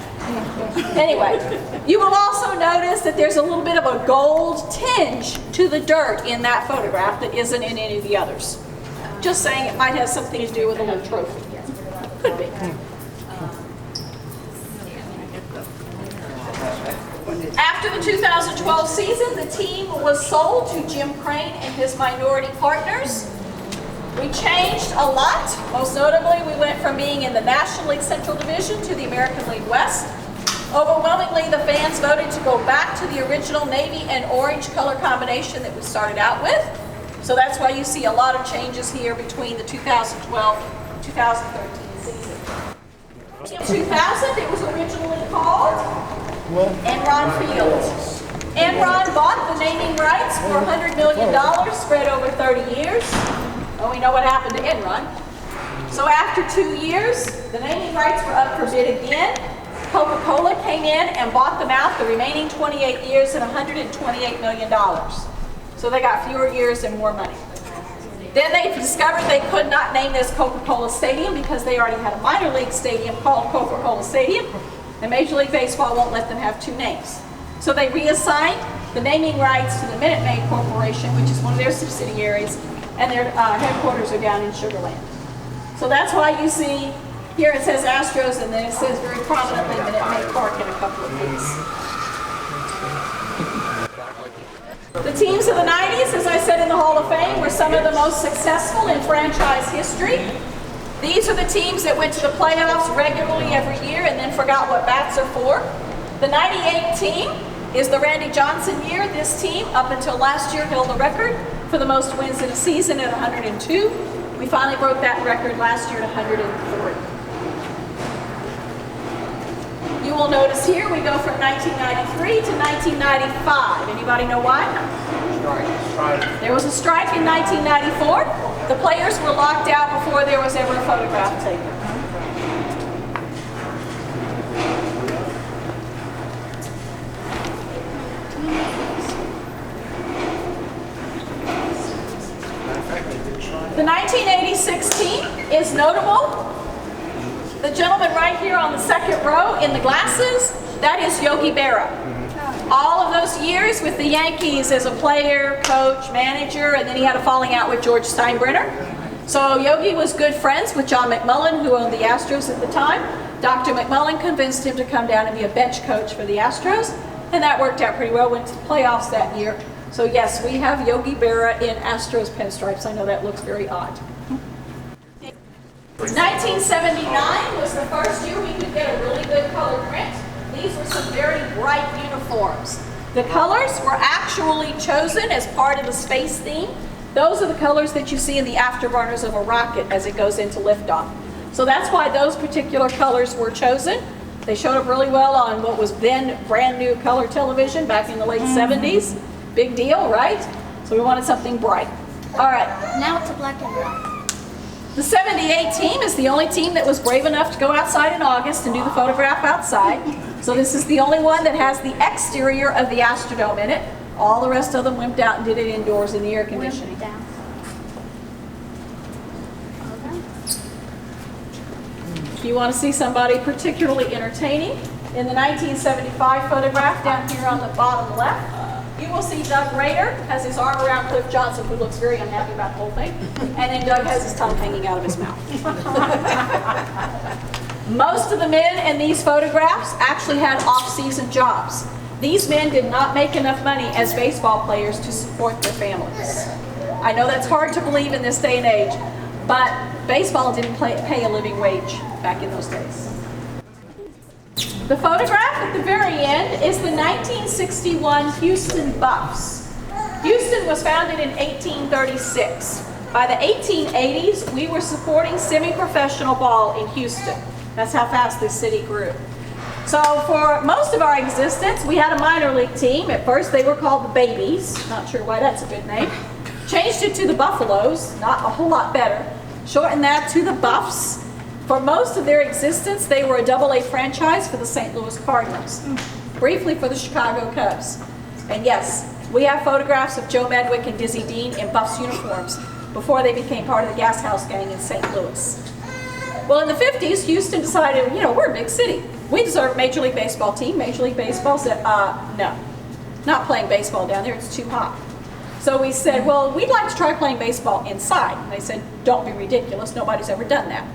Anyway, you will also notice that there's a little bit of a gold tinge to the dirt in that photograph that isn't in any of the others. Just saying it might have something to do with a little trophy. Could be. After the 2012 season, the team was sold to Jim Crane and his minority partners. We changed a lot. Most notably, we went from being in the National League Central Division to the American League West. Overwhelmingly, the fans voted to go back to the original navy and orange color combination that we started out with. So that's why you see a lot of changes here between the 2012-2013 season. In 2000, it was originally called Enron Field. Enron bought the naming rights for $100 million spread over 30 years. Well, we know what happened to Enron. So after 2 years, the naming rights were up for bid again. Coca-Cola came in and bought them out the remaining 28 years at $128 million. So they got fewer years and more money. Then they discovered they could not name this Coca-Cola Stadium because they already had a minor league stadium called Coca-Cola Stadium, and Major League Baseball won't let them have two names. So they reassigned the naming rights to the Minute Maid Corporation, which is one of their subsidiaries, and their headquarters are down in Sugar Land. So that's why you see here it says Astros, and then it says very prominently Minute Maid Park in a couple of these. The teams of the 90s, as I said in the Hall of Fame, were some of the most successful in franchise history. These are the teams that went to the playoffs regularly every year and then forgot what bats are for. The 98 team is the Randy Johnson year. This team, up until last year, held the record for the most wins in a season at 102. We finally broke that record last year at 103. You will notice here we go from 1993 to 1995. Anybody know why? Strike. There was a strike in 1994. The players were locked out before there was ever a photograph taken. The 1986 team is notable. The gentleman right here on the second row in the glasses, that is Yogi Berra. All of those years with the Yankees as a player, coach, manager, and then he had a falling out with George Steinbrenner. So Yogi was good friends with John McMullen, who owned the Astros at the time. Dr. McMullen convinced him to come down and be a bench coach for the Astros, and that worked out pretty well, went to the playoffs that year. So yes, we have Yogi Berra in Astros pinstripes. I know that looks very odd. 1979 was the first year we could get a really good color print. These were some very bright uniforms. The colors were actually chosen as part of the space theme. Those are the colors that you see in the afterburners of a rocket as it goes into liftoff. So that's why those particular colors were chosen. They showed up really well on what was then brand new color television back in the late 70s. Big deal, right? So we wanted something bright. All right. Now it's a black and white. The 78 team is the only team that was brave enough to go outside in August and do the photograph outside. So this is the only one that has the exterior of the Astrodome in it. All the rest of them wimped out and did it indoors in the air conditioning. Down. If you want to see somebody particularly entertaining, in the 1975 photograph down here on the bottom left, you will see Doug Rader has his arm around Cliff Johnson, who looks very unhappy about the whole thing. And then Doug has his tongue hanging out of his mouth. Most of the men in these photographs actually had off-season jobs. These men did not make enough money as baseball players to support their families. I know that's hard to believe in this day and age, but baseball didn't pay a living wage back in those days. The photograph at the very end is the 1961 Houston Buffs. Houston was founded in 1836. By the 1880s, we were supporting semi-professional ball in Houston. That's how fast this city grew. So for most of our existence, we had a minor league team. At first, they were called the Babies. Not sure why that's a good name. Changed it to the Buffaloes, not a whole lot better. Shortened that to the Buffs. For most of their existence, they were a AA franchise for the St. Louis Cardinals, briefly for the Chicago Cubs. And yes, we have photographs of Joe Medwick and Dizzy Dean in Buffs uniforms before they became part of the Gas House Gang in St. Louis. Well, in the 50s, Houston decided, we're a big city. We deserve a Major League Baseball team. Major League Baseball said, no, not playing baseball down there, it's too hot. So we said, well, we'd like to try playing baseball inside. And they said, don't be ridiculous, nobody's ever done that.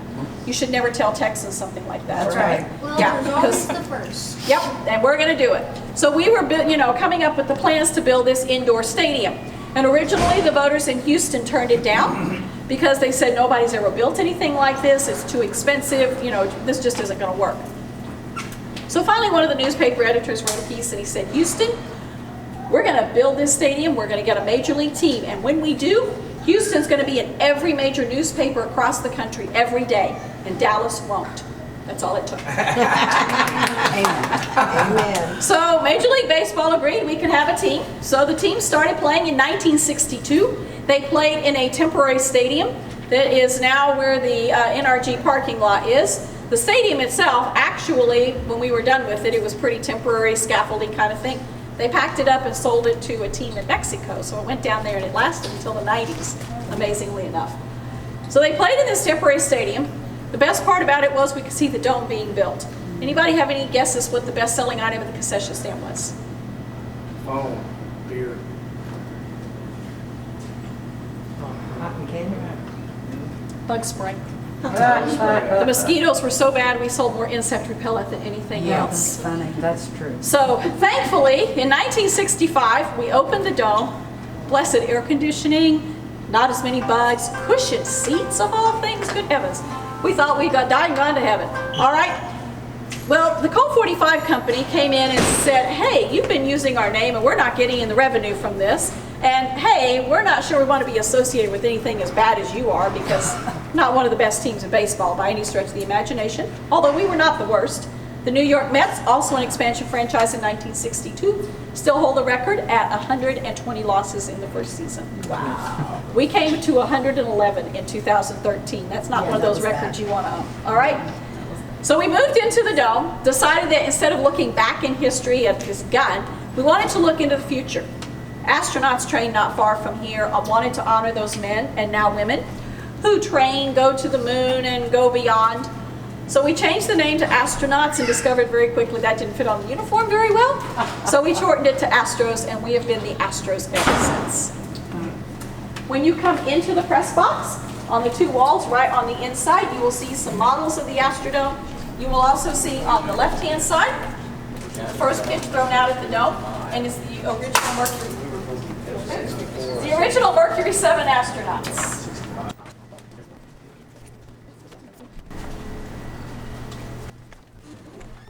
You should never tell Texans something like that. That's right. Well, Yeah, there's always the first. Yep, and we're going to do it. So we were, coming up with the plans to build this indoor stadium. And originally, the voters in Houston turned it down because they said nobody's ever built anything like this. It's too expensive. This just isn't going to work. So finally, one of the newspaper editors wrote a piece and he said, Houston, we're going to build this stadium, we're going to get a major league team, and when we do, Houston's going to be in every major newspaper across the country every day, and Dallas won't. That's all it took. Amen. So Major League Baseball agreed we could have a team. So the team started playing in 1962. They played in a temporary stadium that is now where the NRG parking lot is. The stadium itself, actually, when we were done with it, it was pretty temporary, scaffolding kind of thing. They packed it up and sold it to a team in Mexico. So it went down there and it lasted until the 90s, amazingly enough. So they played in this temporary stadium. The best part about it was we could see the dome being built. Anybody have any guesses what the best-selling item at the concession stand was? Phone, beer. Cotton candy. Bug spray. The mosquitoes were so bad we sold more insect repellent than anything else. Funny, that's true. So thankfully, in 1965, we opened the dome. Blessed air conditioning, not as many bugs, cushioned seats of all things, good heavens. We thought we got died and gone to heaven. All right. Well, the Colt 45 company came in and said, hey, you've been using our name and we're not getting in the revenue from this. And hey, we're not sure we want to be associated with anything as bad as you are, because not one of the best teams in baseball by any stretch of the imagination, although we were not the worst. The New York Mets, also an expansion franchise in 1962, still hold the record at 120 losses in the first season. Wow. We came to 111 in 2013. That's not one of those records you want to own. All right? So we moved into the dome, decided that instead of looking back in history at this gun, we wanted to look into the future. Astronauts train not far from here. I wanted to honor those men, and now women, who train, go to the moon, and go beyond. So we changed the name to Astronauts and discovered very quickly that didn't fit on the uniform very well. So we shortened it to Astros, and we have been the Astros ever since. When you come into the press box, on the two walls right on the inside, you will see some models of the Astrodome. You will also see on the left-hand side, the first pitch thrown out at the dome, and it's the original Mercury 7 astronauts.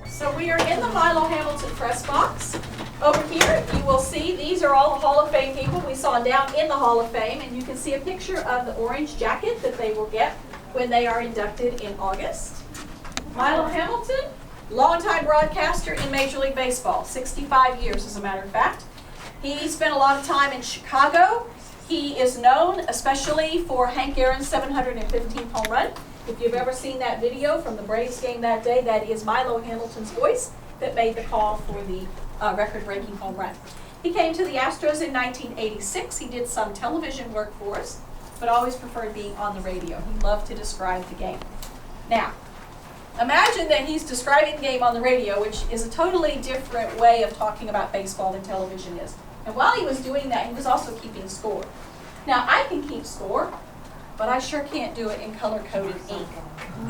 So we are in the Milo Hamilton press box. Over here, you will see these are all the Hall of Fame people we saw down in the Hall of Fame, and you can see a picture of the orange jacket that they will get when they are inducted in August. Milo Hamilton, longtime broadcaster in Major League Baseball, 65 years as a matter of fact. He spent a lot of time in Chicago. He is known especially for Hank Aaron's 715th home run. If you've ever seen that video from the Braves game that day, that is Milo Hamilton's voice that made the call for the record-breaking home run. He came to the Astros in 1986. He did some television work for us, but always preferred being on the radio. He loved to describe the game. Now, imagine that he's describing the game on the radio, which is a totally different way of talking about baseball than television is. And while he was doing that, he was also keeping score. Now, I can keep score, but I sure can't do it in color-coded ink.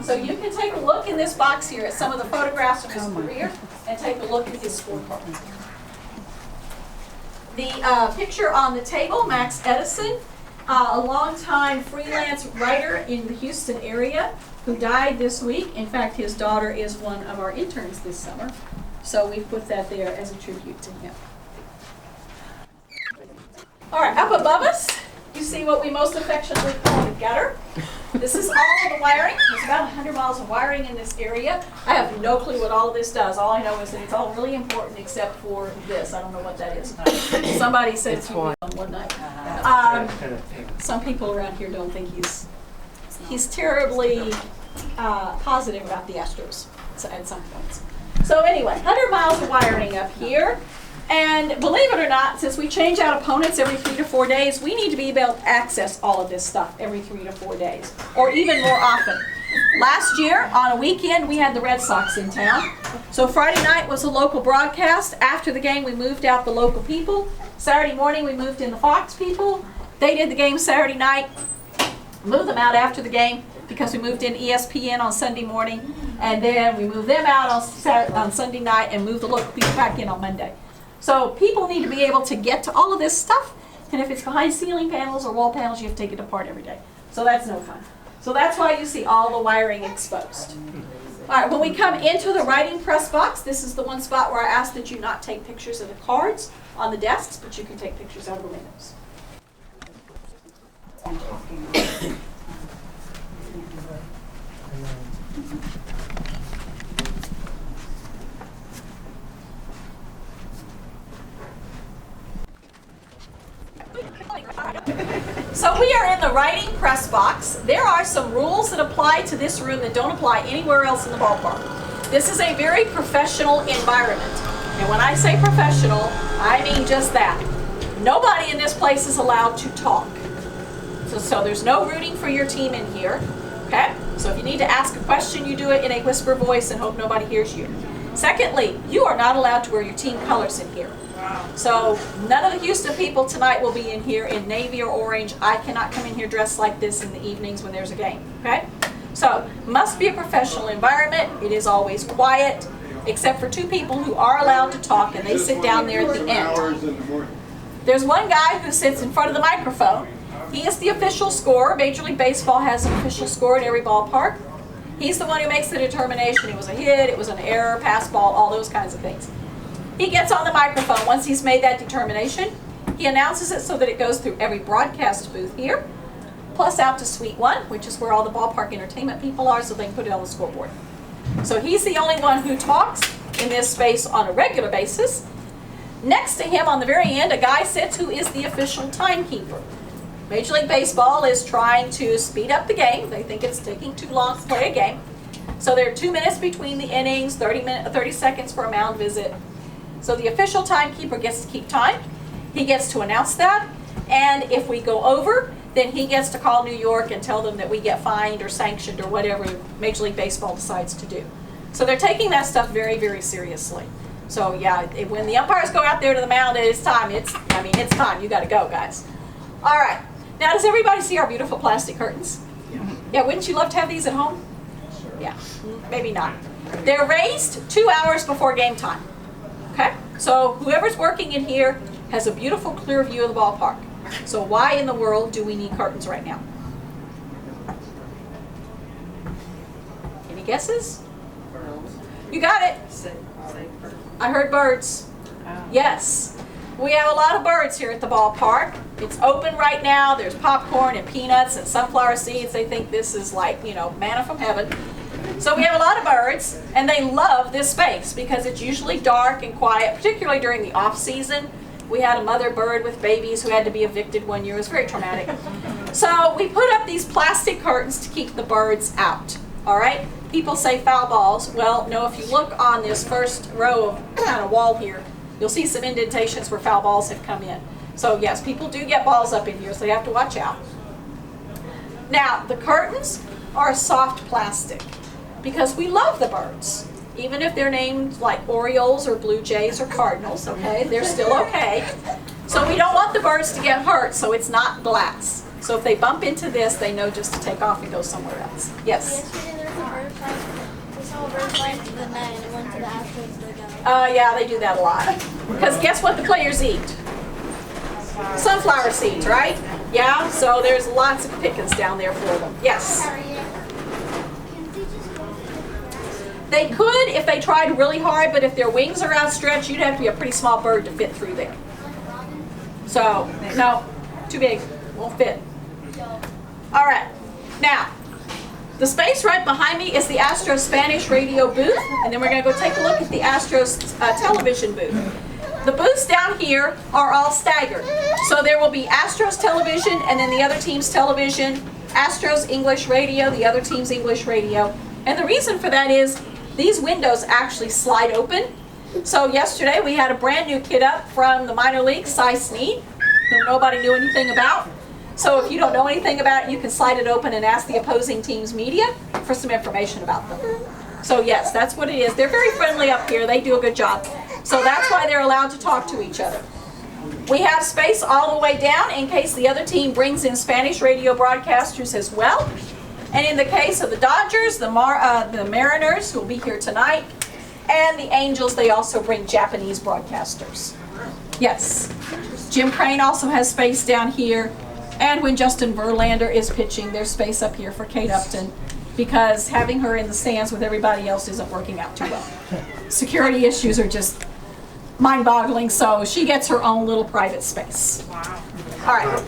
So you can take a look in this box here at some of the photographs of his career and take a look at his scorecard. The picture on the table, Max Edison, a longtime freelance writer in the Houston area who died this week. In fact, his daughter is one of our interns this summer. So we put that there as a tribute to him. All right, up above us, you see what we most affectionately call the gutter. This is all of the wiring. There's about 100 miles of wiring in this area. I have no clue what all of this does. All I know is that it's all really important except for this. I don't know what that is. Somebody said to me on one night. Some people around here don't think he's terribly positive about the Astros at some points. So anyway, 100 miles of wiring up here. And believe it or not, since we change out opponents every 3 to 4 days, we need to be able to access all of this stuff every 3 to 4 days, or even more often. Last year, on a weekend, we had the Red Sox in town. So Friday night was a local broadcast. After the game, we moved out the local people. Saturday morning, we moved in the Fox people. They did the game Saturday night, moved them out after the game because we moved in ESPN on Sunday morning, and then we moved them out on Sunday night and moved the local people back in on Monday. So people need to be able to get to all of this stuff, and if it's behind ceiling panels or wall panels, you have to take it apart every day. So that's no fun. So that's why you see all the wiring exposed. All right, when we come into the writing press box, this is the one spot where I ask that you not take pictures of the cards on the desks, but you can take pictures out of the windows. So we are in the writing press box. There are some rules that apply to this room that don't apply anywhere else in the ballpark. This is a very professional environment. And when I say professional, I mean just that. Nobody in this place is allowed to talk. So there's no rooting for your team in here. Okay? So if you need to ask a question, you do it in a whisper voice and hope nobody hears you. Secondly, you are not allowed to wear your team colors in here. So none of the Houston people tonight will be in here in navy or orange. I cannot come in here dressed like this in the evenings when there's a game. Okay? So must be a professional environment. It is always quiet, except for two people who are allowed to talk, and they sit down there at the end. There's one guy who sits in front of the microphone. He is the official scorer. Major League Baseball has an official score at every ballpark. He's the one who makes the determination. It was a hit, it was an error, pass ball, all those kinds of things. He gets on the microphone. Once he's made that determination, he announces it so that it goes through every broadcast booth here, plus out to Suite 1, which is where all the Ballpark Entertainment people are, so they can put it on the scoreboard. So he's the only one who talks in this space on a regular basis. Next to him on the very end, a guy sits who is the official timekeeper. Major League Baseball is trying to speed up the game. They think it's taking too long to play a game. So there are 2 minutes between the innings, 30 seconds for a mound visit. So the official timekeeper gets to keep time. He gets to announce that. And if we go over, then he gets to call New York and tell them that we get fined or sanctioned or whatever Major League Baseball decides to do. So they're taking that stuff very, very seriously. So yeah, when the umpires go out there to the mound, it's time. It's time. You got to go, guys. All right. Now, does everybody see our beautiful plastic curtains? Yeah, wouldn't you love to have these at home? Yeah, maybe not. They're raised 2 hours before game time. Okay? So whoever's working in here has a beautiful clear view of the ballpark. So why in the world do we need curtains right now? Any guesses? You got it. I heard birds. Yes. We have a lot of birds here at the ballpark. It's open right now. There's popcorn and peanuts and sunflower seeds. They think this is like, manna from heaven. So we have a lot of birds, and they love this space because it's usually dark and quiet, particularly during the off season. We had a mother bird with babies who had to be evicted one year. It was very traumatic. So we put up these plastic curtains to keep the birds out. All right? People say foul balls. Well, no, if you look on this first row of kind of wall here, you'll see some indentations where foul balls have come in. So yes, people do get balls up in here, so you have to watch out. Now, the curtains are soft plastic because we love the birds. Even if they're named like Orioles or Blue Jays or Cardinals, okay, they're still okay. So we don't want the birds to get hurt, so it's not glass. So if they bump into this, they know just to take off and go somewhere else. Yes? Yesterday there was a bird fight. We saw a bird fly into the net and it went to the Astros Dugout. Yeah, they do that a lot. Because guess what the players eat? Sunflower seeds, right? Yeah, so there's lots of pickings down there for them. Yes? They could if they tried really hard, but if their wings are outstretched, you'd have to be a pretty small bird to fit through there. So, no, too big, won't fit. All right, now, the space right behind me is the Astros Spanish radio booth, and then we're going to go take a look at the Astros television booth. The booths down here are all staggered. So there will be Astros television and then the other team's television, Astros English radio, the other team's English radio. And the reason for that is these windows actually slide open. So yesterday we had a brand new kid up from the minor league, Cy Sneed, who nobody knew anything about. So if you don't know anything about it, you can slide it open and ask the opposing team's media for some information about them. So yes, that's what it is. They're very friendly up here. They do a good job. So that's why they're allowed to talk to each other. We have space all the way down in case the other team brings in Spanish radio broadcasters as well. And in the case of the Dodgers, the Mariners, who will be here tonight, and the Angels, they also bring Japanese broadcasters. Yes. Jim Crane also has space down here. And when Justin Verlander is pitching, there's space up here for Kate Upton because having her in the stands with everybody else isn't working out too well. Security issues are just mind-boggling, so she gets her own little private space. Wow. All right.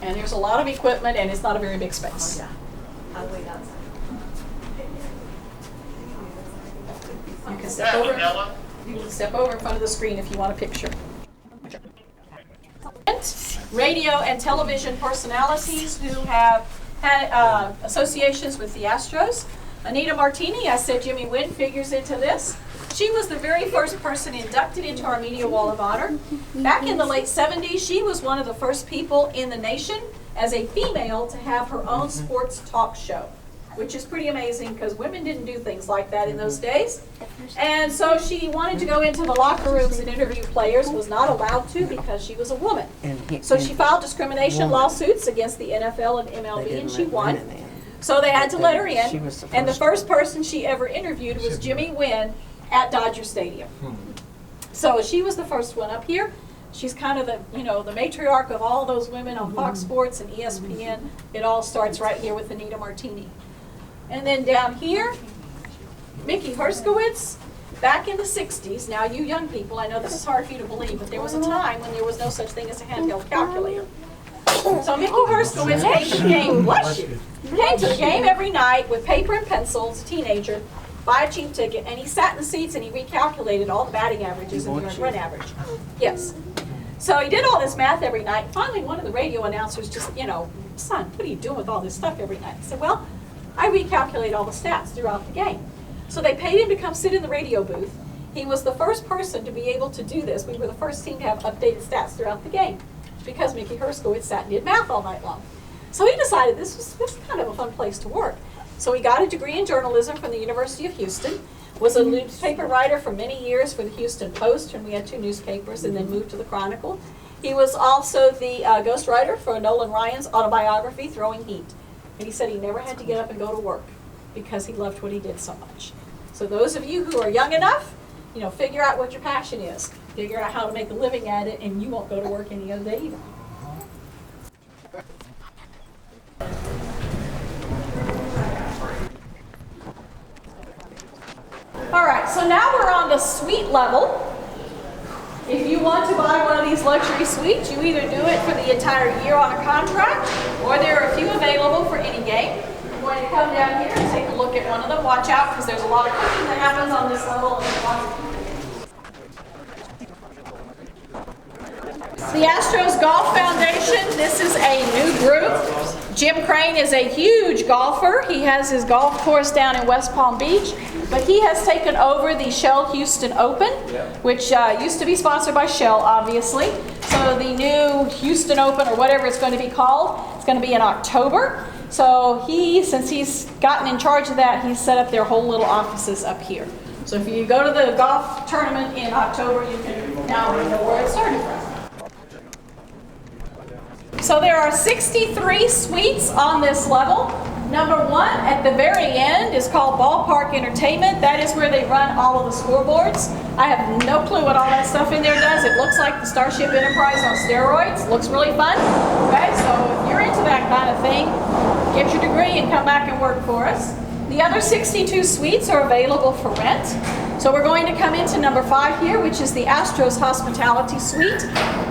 And there's a lot of equipment, and it's not a very big space. I'll wait outside. You can step over. You can step over in front of the screen if you want a picture. Radio and television personalities who have had associations with the Astros. Anita Martini, I said Jimmy Wynn figures into this. She was the very first person inducted into our Media Wall of Honor. Back in the late 70s, she was one of the first people in the nation as a female to have her own sports talk show, which is pretty amazing because women didn't do things like that in those days. And so she wanted to go into the locker rooms and interview players, was not allowed to because she was a woman. So she filed discrimination lawsuits against the NFL and MLB, and she won. So they had to let her in. And the first person she ever interviewed was Jimmy Wynn at Dodger Stadium. So she was the first one up here. She's kind of the, you know, the matriarch of all those women on Fox Sports and ESPN. It all starts right here with Anita Martini. And then down here, Mickey Herskowitz, back in the 60s. Now you young people, I know this is hard for you to believe, but there was a time when there was no such thing as a handheld calculator. So Mickey Herskowitz came to the game, bless you, came to the game every night with paper and pencils, a teenager, buy a cheap ticket, and he sat in the seats and he recalculated all the batting averages and the run average. Yes. So he did all this math every night. Finally, one of the radio announcers just, you know, son, what are you doing with all this stuff every night? He said, well, I recalculate all the stats throughout the game. So they paid him to come sit in the radio booth. He was the first person to be able to do this. We were the first team to have updated stats throughout the game because Mickey Herskowitz sat and did math all night long. So he decided this was kind of a fun place to work. So he got a degree in journalism from the University of Houston, was a newspaper writer for many years for the Houston Post, and we had 2 newspapers, and then moved to the Chronicle. He was also the ghostwriter for Nolan Ryan's autobiography, Throwing Heat. And he said he never had to get up and go to work because he loved what he did so much. So those of you who are young enough, you know, figure out what your passion is. Figure out how to make a living at it, and you won't go to work any other day either. All right, so now we're on the suite level. If you want to buy one of these luxury suites, you either do it for the entire year on a contract, or there are a few available for any game. I'm going to come down here and take a look at one of them. Watch out, because there's a lot of cooking that happens on this level. The Astros Golf Foundation, this is a new group. Jim Crane is a huge golfer. He has his golf course down in West Palm Beach, but he has taken over the Shell Houston Open, which used to be sponsored by Shell, obviously. So the new Houston Open, or whatever it's going to be called, it's going to be in October. So since he's gotten in charge of that, he's set up their whole little offices up here. So if you go to the golf tournament in October, you can now know where it started from. So there are 63 suites on this level. Number 1 at the very end is called Ballpark Entertainment. That is where they run all of the scoreboards. I have no clue what all that stuff in there does. It looks like the Starship Enterprise on steroids. Looks really fun. Okay, so if you're into that kind of thing, get your degree and come back and work for us. The other 62 suites are available for rent. So we're going to come into number 5 here, which is the Astros Hospitality Suite.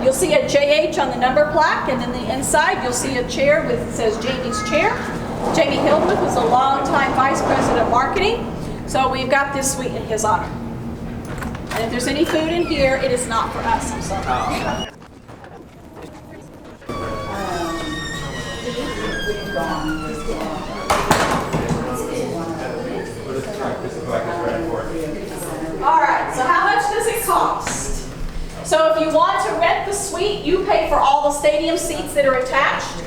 You'll see a JH on the number plaque, and then the inside you'll see a chair with, it says Jamie's chair. Jamie Hildmuth was a longtime Vice President of Marketing. So we've got this suite in his honor. And if there's any food in here, it is not for us, I'm sorry. All right, so how much does it cost? So if you want to rent the suite, you pay for all the stadium seats that are attached.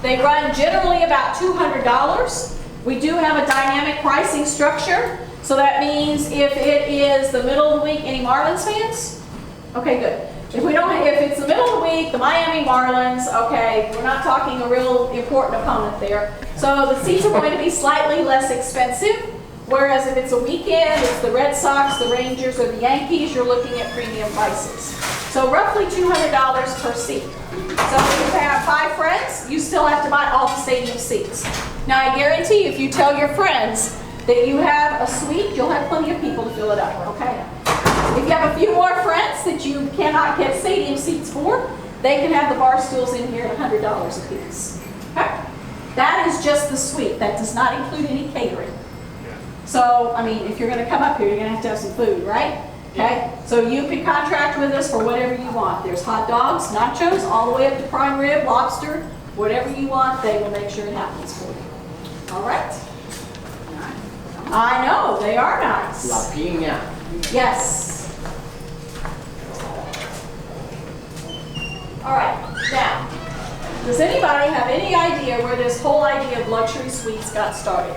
They run generally about $200. We do have a dynamic pricing structure. So that means if it is the middle of the week, any Marlins fans? Okay, good. If it's the middle of the week, the Miami Marlins, okay, we're not talking a real important opponent there. So the seats are going to be slightly less expensive. Whereas if it's a weekend, it's the Red Sox, the Rangers, or the Yankees, you're looking at premium prices. So roughly $200 per seat. So if you have 5 friends, you still have to buy all the stadium seats. Now I guarantee if you tell your friends that you have a suite, you'll have plenty of people to fill it up, okay? If you have a few more friends that you cannot get stadium seats for, they can have the bar stools in here at $100 a piece. Okay? That is just the suite. That does not include any catering. So, I mean, if you're going to come up here, you're going to have some food, right? Okay? So you can contract with us for whatever you want. There's hot dogs, nachos, all the way up to prime rib, lobster, whatever you want, they will make sure it happens for you. All right? I know, they are nice. La piña. Yes. All right, now, does anybody have any idea where this whole idea of luxury suites got started?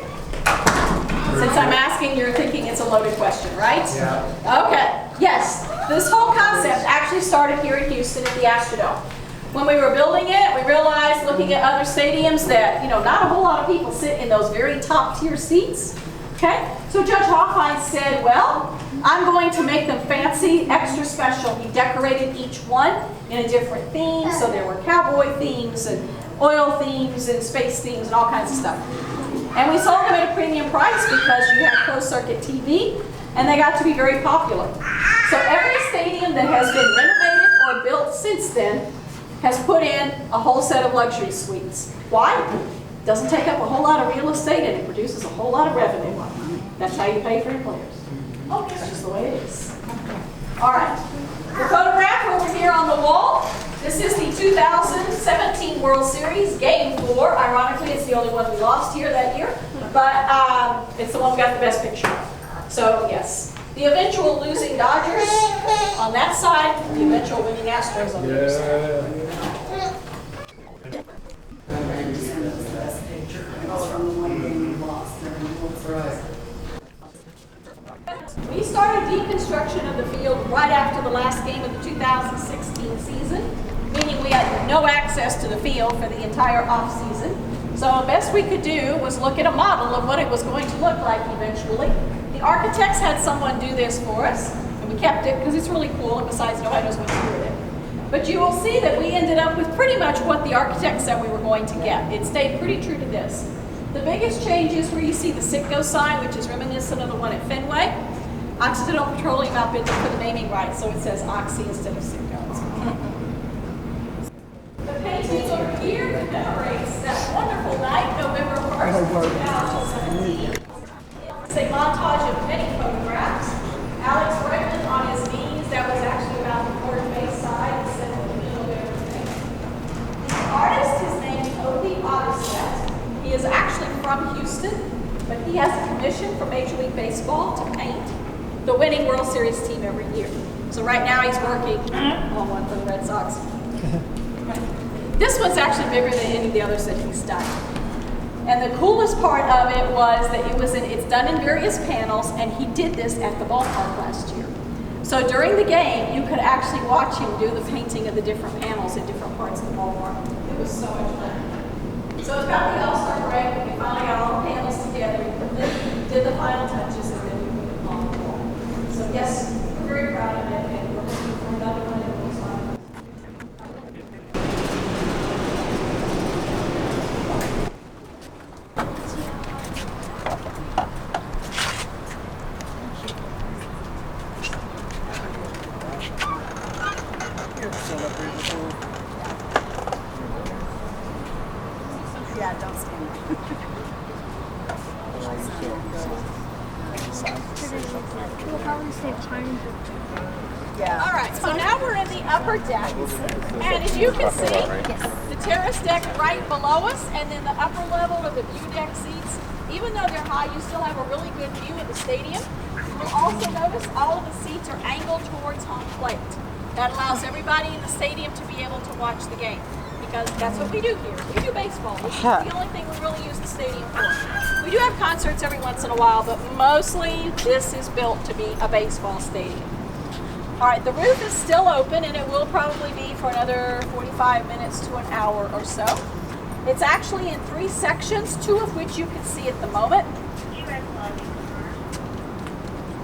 Since I'm asking, you're thinking it's a loaded question, right? Yeah. Okay, yes. This whole concept actually started here in Houston at the Astrodome. When we were building it, we realized, looking at other stadiums, that not a whole lot of people sit in those very top tier seats. Okay? So Judge Hoffine said, well, I'm going to make them fancy, extra special. He decorated each one in a different theme. So there were cowboy themes and oil themes and space themes and all kinds of stuff. And we sold them at a premium price because you had closed circuit TV and they got to be very popular. So every stadium that has been renovated or built since then has put in a whole set of luxury suites. Why? It doesn't take up a whole lot of real estate and it produces a whole lot of revenue. That's how you pay for your players. Oh, it's just the way it is. All right. The photograph over here on the wall, this is the 2017 World Series Game 4. Ironically, it's the only one we lost here that year, but it's the one we got the best picture of. So, yes. The eventual losing Dodgers on that side, the eventual winning Astros on the other side. We started deconstruction of the field right after the last game of the 2016 season, meaning we had no access to the field for the entire off season. So the best we could do was look at a model of what it was going to look like eventually. The architects had someone do this for us, and we kept it because it's really cool, and besides nobody knows what to do with it. But you will see that we ended up with pretty much what the architect said we were going to get. It stayed pretty true to this. The biggest change is where you see the Citgo sign, which is reminiscent of the one at Fenway. Occidental Petroleum outbid them for the naming rights, so it says Oxy instead of Citgo. The painting over here commemorates that wonderful night, November 1st, 2017. It's a montage of many photographs. Alex Bregman on his knees, that was actually about the third base side instead of the middle of everything. The artist is named Opie Otterstedt. He is actually from Houston, but he has a commission from Major League Baseball to paint the winning World Series team every year. So right now he's working on one for the Red Sox. This one's actually bigger than any of the others that he's done. And the coolest part of it was that it's done in various panels, and he did this at the ballpark last year. So during the game, you could actually watch him do the painting of the different panels in different parts of the ballpark. It was so much fun. So it's about the All-Star break, we finally got all the panels together, did the final touches, and then we put them on the wall. So yes, we're very proud of it, and we're looking for another one in those finals. Yeah, don't stand. We'll probably save time. Yeah. All right, so now we're in the upper deck, and as you can see, the terrace deck right below us, and then the upper level of the view deck seats, even though they're high, you still have a really good view of the stadium. You'll also notice all of the seats are angled towards home plate. That allows everybody in the stadium to be able to watch the game, because that's what we do here. We do baseball. This is the only thing we really use the stadium for. We do have concerts every once in a while, but mostly this is built to be a baseball stadium. All right, the roof is still open, and it will probably be for another 45 minutes to an hour or so. It's actually in 3 sections, 2 of which you can see at the moment.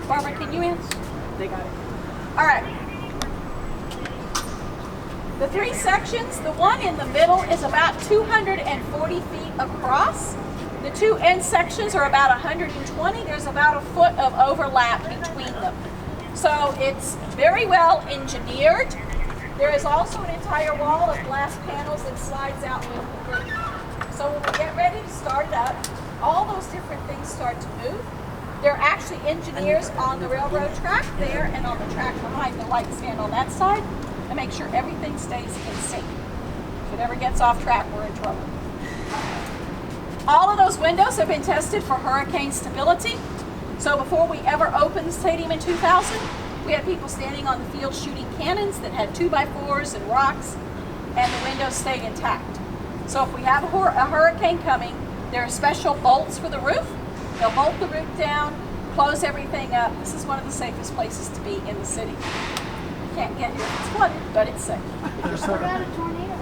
Barbara, can you answer? They got it. All right. The three sections, the one in the middle is about 240 feet across. The two end sections are about 120. There's about a foot of overlap between them. So it's very well engineered. There is also an entire wall of glass panels that slides out with the roof. So when we get ready to start it up, all those different things start to move. There are actually engineers on the railroad track there and on the track behind the light stand on that side to make sure everything stays in sync. If it ever gets off track, we're in trouble. All of those windows have been tested for hurricane stability. So before we ever opened the stadium in 2000, we had people standing on the field shooting cannons that had 2x4s and rocks, and the windows stayed intact. So if we have a hurricane coming, there are special bolts for the roof. They'll bolt the roof down, close everything up. This is one of the safest places to be in the city. You can't get here if it's flooded, but it's safe. What about a tornado?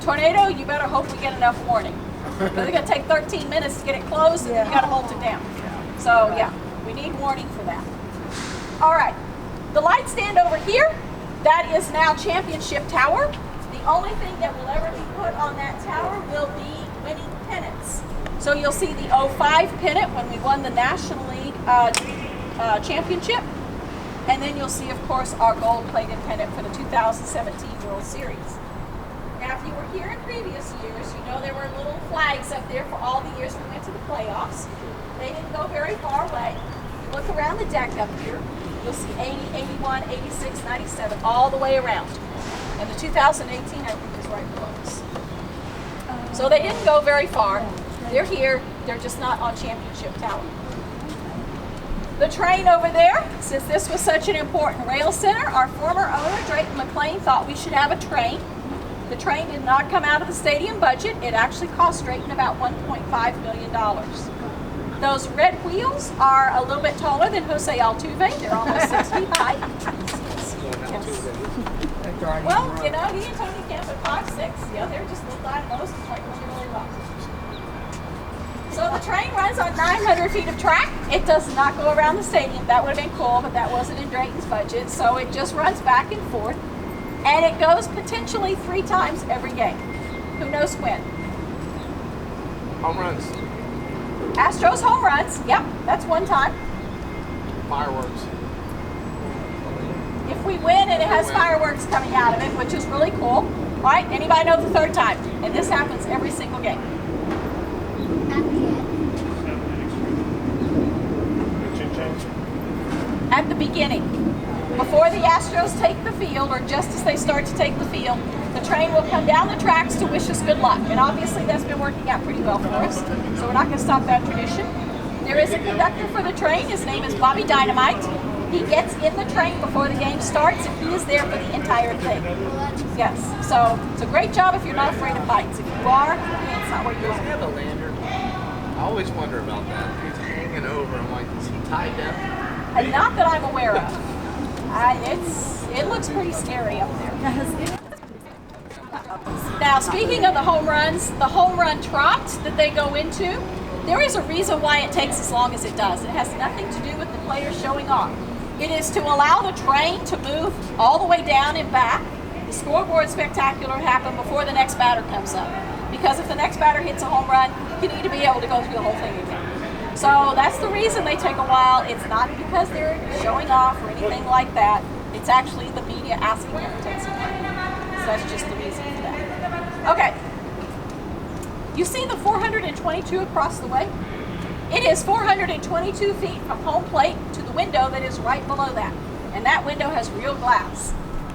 Tornado, you better hope we get enough warning. Because it's going to take 13 minutes to get it closed, and then you got to bolt it down. So yeah, we need warning for that. All right, the light stand over here, that is now Championship Tower. The only thing that will ever be put on that tower will be winning pennants. So you'll see the 05 pennant when we won the National League championship. And then you'll see, of course, our gold-plated pennant for the 2017 World Series. Now, if you were here in previous years, you know there were little flags up there for all the years we went to the playoffs. They didn't go very far away. You look around the deck up here, you'll see 80, 81, 86, 97, all the way around. And the 2018, I think, is right below us. So they didn't go very far. They're here, they're just not on Championship Tower. The train over there, since this was such an important rail center, our former owner, Drayton McLean, thought we should have a train. The train did not come out of the stadium budget. It actually cost Drayton about $1.5 million. Those red wheels are a little bit taller than Jose Altuve. They're almost 6 feet high. Yes. Well, you know, he and Tony Kemp at 5'6". Yeah, they're just little dynamos playing really well. So the train runs on 900 feet of track. It does not go around the stadium. That would have been cool, but that wasn't in Drayton's budget. So it just runs back and forth. And it goes potentially 3 times every game. Who knows when? Home runs. Astros home runs. Yep, that's one time. Fireworks. If we win and it has fireworks coming out of it, which is really cool. Right? Anybody know the 3rd time? And this happens every single game. At the beginning. Before the Astros take the field, or just as they start to take the field, the train will come down the tracks to wish us good luck. And obviously that's been working out pretty well for us, so we're not going to stop that tradition. There is a conductor for the train. His name is Bobby Dynamite. He gets in the train before the game starts, and he is there for the entire thing. Yes, so it's a great job if you're not afraid of heights. If you are, it's not what you're Does he have a lantern? I always wonder about that. He's hanging over. I'm like, is he tied down? And not that I'm aware of. It looks pretty scary up there. Now, speaking of the home runs, the home run trot that they go into, there is a reason why it takes as long as it does. It has nothing to do with the players showing off. It is to allow the train to move all the way down and back. The scoreboard spectacular happen before the next batter comes up. Because if the next batter hits a home run, you need to be able to go through the whole thing again. So that's the reason they take a while. It's not because they're showing off or anything like that. It's actually the media asking them to take some time. So that's just the reason for that. Okay. You see the 422 across the way? It is 422 feet from home plate to the window that is right below that. And that window has real glass.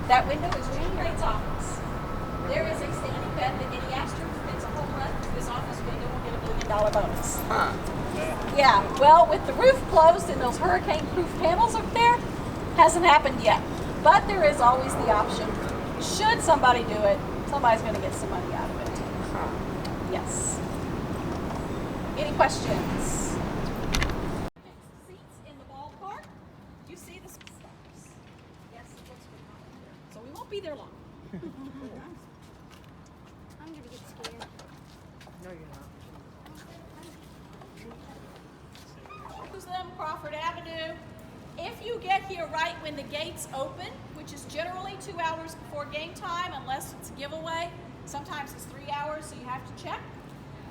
That window is Jim Crane's office. There is a standing bet that any Astros hits a home run to this office window will get $1 million bonus. Huh. Yeah, well, with the roof closed and those hurricane-proof panels up there, hasn't happened yet. But there is always the option. Should somebody do it, somebody's going to get some money out of it. Yes. Any questions? Seats in the ballpark. Do you see the steps? Yes, it looks good. So we won't be there long. I'm gonna get scared. No, you're not. Jerusalem, Crawford Avenue. If you get here right when the gates open, which is generally 2 hours before game time, unless it's a giveaway, sometimes it's 3 hours, so you have to check.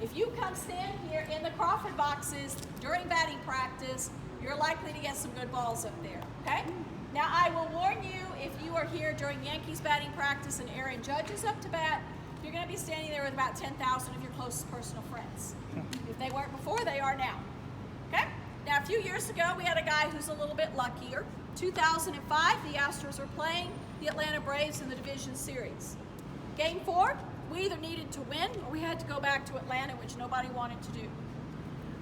If you come stand here in the Crawford boxes during batting practice, you're likely to get some good balls up there, okay? Now, I will warn you, if you are here during Yankees batting practice and Aaron Judge is up to bat, you're going to be standing there with about 10,000 of your closest personal friends. If they weren't before, they are now, okay? Now, a few years ago, we had a guy who's a little bit luckier. 2005, the Astros were playing the Atlanta Braves in the Division Series. Game 4, we either needed to win or we had to go back to Atlanta, which nobody wanted to do.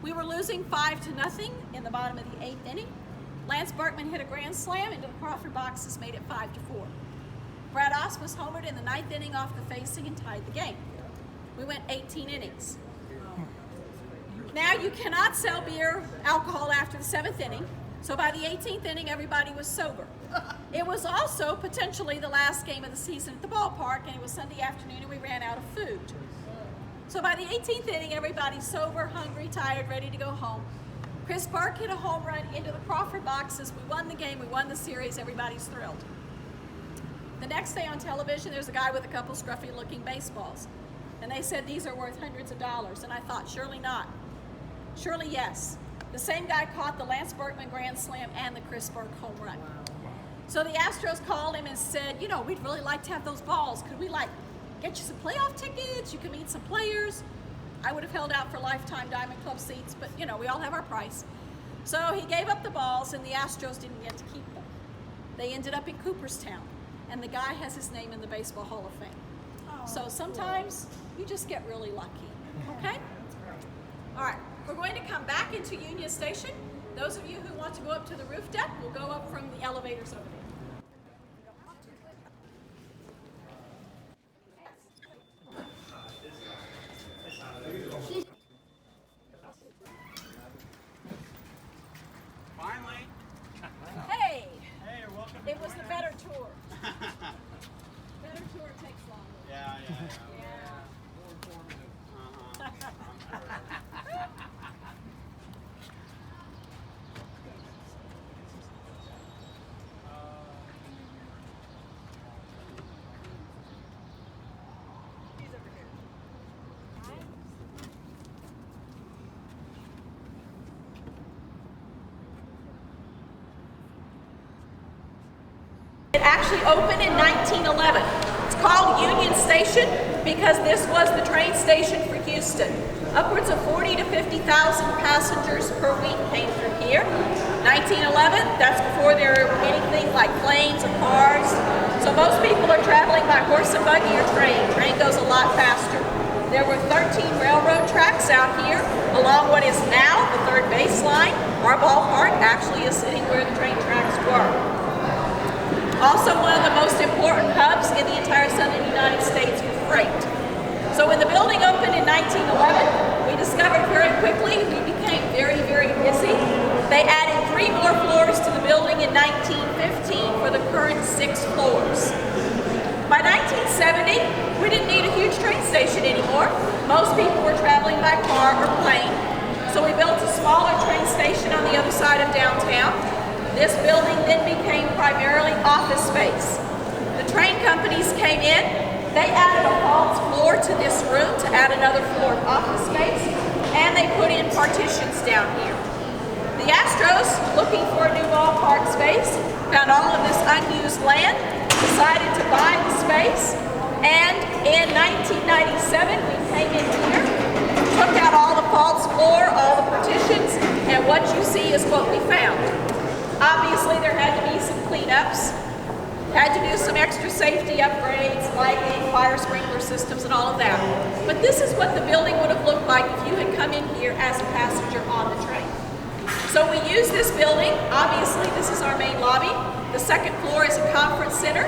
We were losing 5-0 in the bottom of the 8th inning. Lance Berkman hit a grand slam into the Crawford boxes, made it 5-4. Brad Osmus homered in the 9th inning off the facing and tied the game. We went 18 innings. Now you cannot sell beer, alcohol after the 7th inning, so by the 18th inning everybody was sober. It was also potentially the last game of the season at the ballpark, and it was Sunday afternoon and we ran out of food. So by the 18th inning everybody's sober, hungry, tired, ready to go home. Chris Park hit a home run into the Crawford boxes. We won the game, we won the series, everybody's thrilled. The next day on television, there's a guy with a couple scruffy-looking baseballs. And they said these are worth hundreds of dollars. And I thought, surely not. Surely yes. The same guy caught the Lance Berkman grand slam and the Chris Park home run. So the Astros called him and said, you know, we'd really like to have those balls. Could we, get you some playoff tickets? You can meet some players. I would have held out for lifetime Diamond Club seats, but, you know, we all have our price. So he gave up the balls, and the Astros didn't get to keep them. They ended up in Cooperstown. And the guy has his name in the Baseball Hall of Fame. So sometimes you just get really lucky, okay? All right, we're going to come back into Union Station. Those of you who want to go up to the roof deck will go up from the elevators over there. Finally. Hey, Hey, you're welcome. it was the better tour. Better tour takes longer. Yeah. Yeah. It actually opened in 1911. It's called Union Station because this was the train station for Houston. Upwards of 40 to 50,000 passengers per week came through here. 1911, that's before there were anything like planes or cars. So most people are traveling by horse and buggy or train. Train goes a lot faster. There were 13 railroad tracks out here along what is now the third baseline. Our ballpark actually is sitting where the train tracks were. Also one of the most important hubs in the entire southern United States for freight. So when the building opened in 1911, we discovered very quickly we became very, very busy. They added 3 more floors to the building in 1915 for the current 6 floors. By 1970, we didn't need a huge train station anymore. Most people were traveling by car or plane. So we built a smaller train station on the other side of downtown. This building then became primarily office space. The train companies came in, they added a false floor to this room to add another floor of office space, and they put in partitions down here. The Astros, looking for a new ballpark space, found all of this unused land, decided to buy the space, and in 1997 we came in here, took out all the false floor, all the partitions, and what you see is what we found. Obviously, there had to be some cleanups, had to do some extra safety upgrades, lighting, fire sprinkler systems, and all of that. But this is what the building would have looked like if you had come in here as a passenger on the train. So we use this building. Obviously, this is our main lobby. The second floor is a conference center.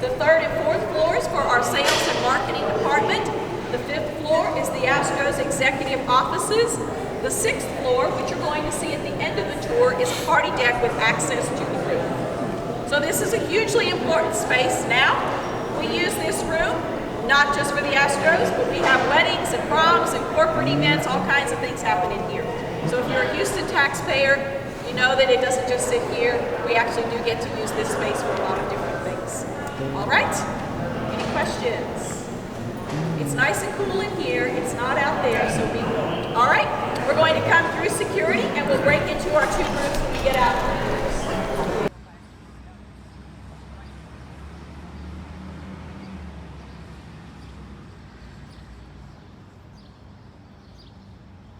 The third and fourth floors for our sales and marketing department. The fifth floor is the Astros executive offices. The sixth floor, which you're going to see at the end of the tour, is a party deck with access to the roof. So this is a hugely important space now. We use this room not just for the Astros, but we have weddings and proms and corporate events, all kinds of things happen in here. So if you're a Houston taxpayer, you know that it doesn't just sit here. We actually do get to use this space for a lot of different things. All right? Any questions? It's nice and cool in here. It's not out there, so be warned. All right? We're going to come through security, and we'll break into our 2 groups when we get out.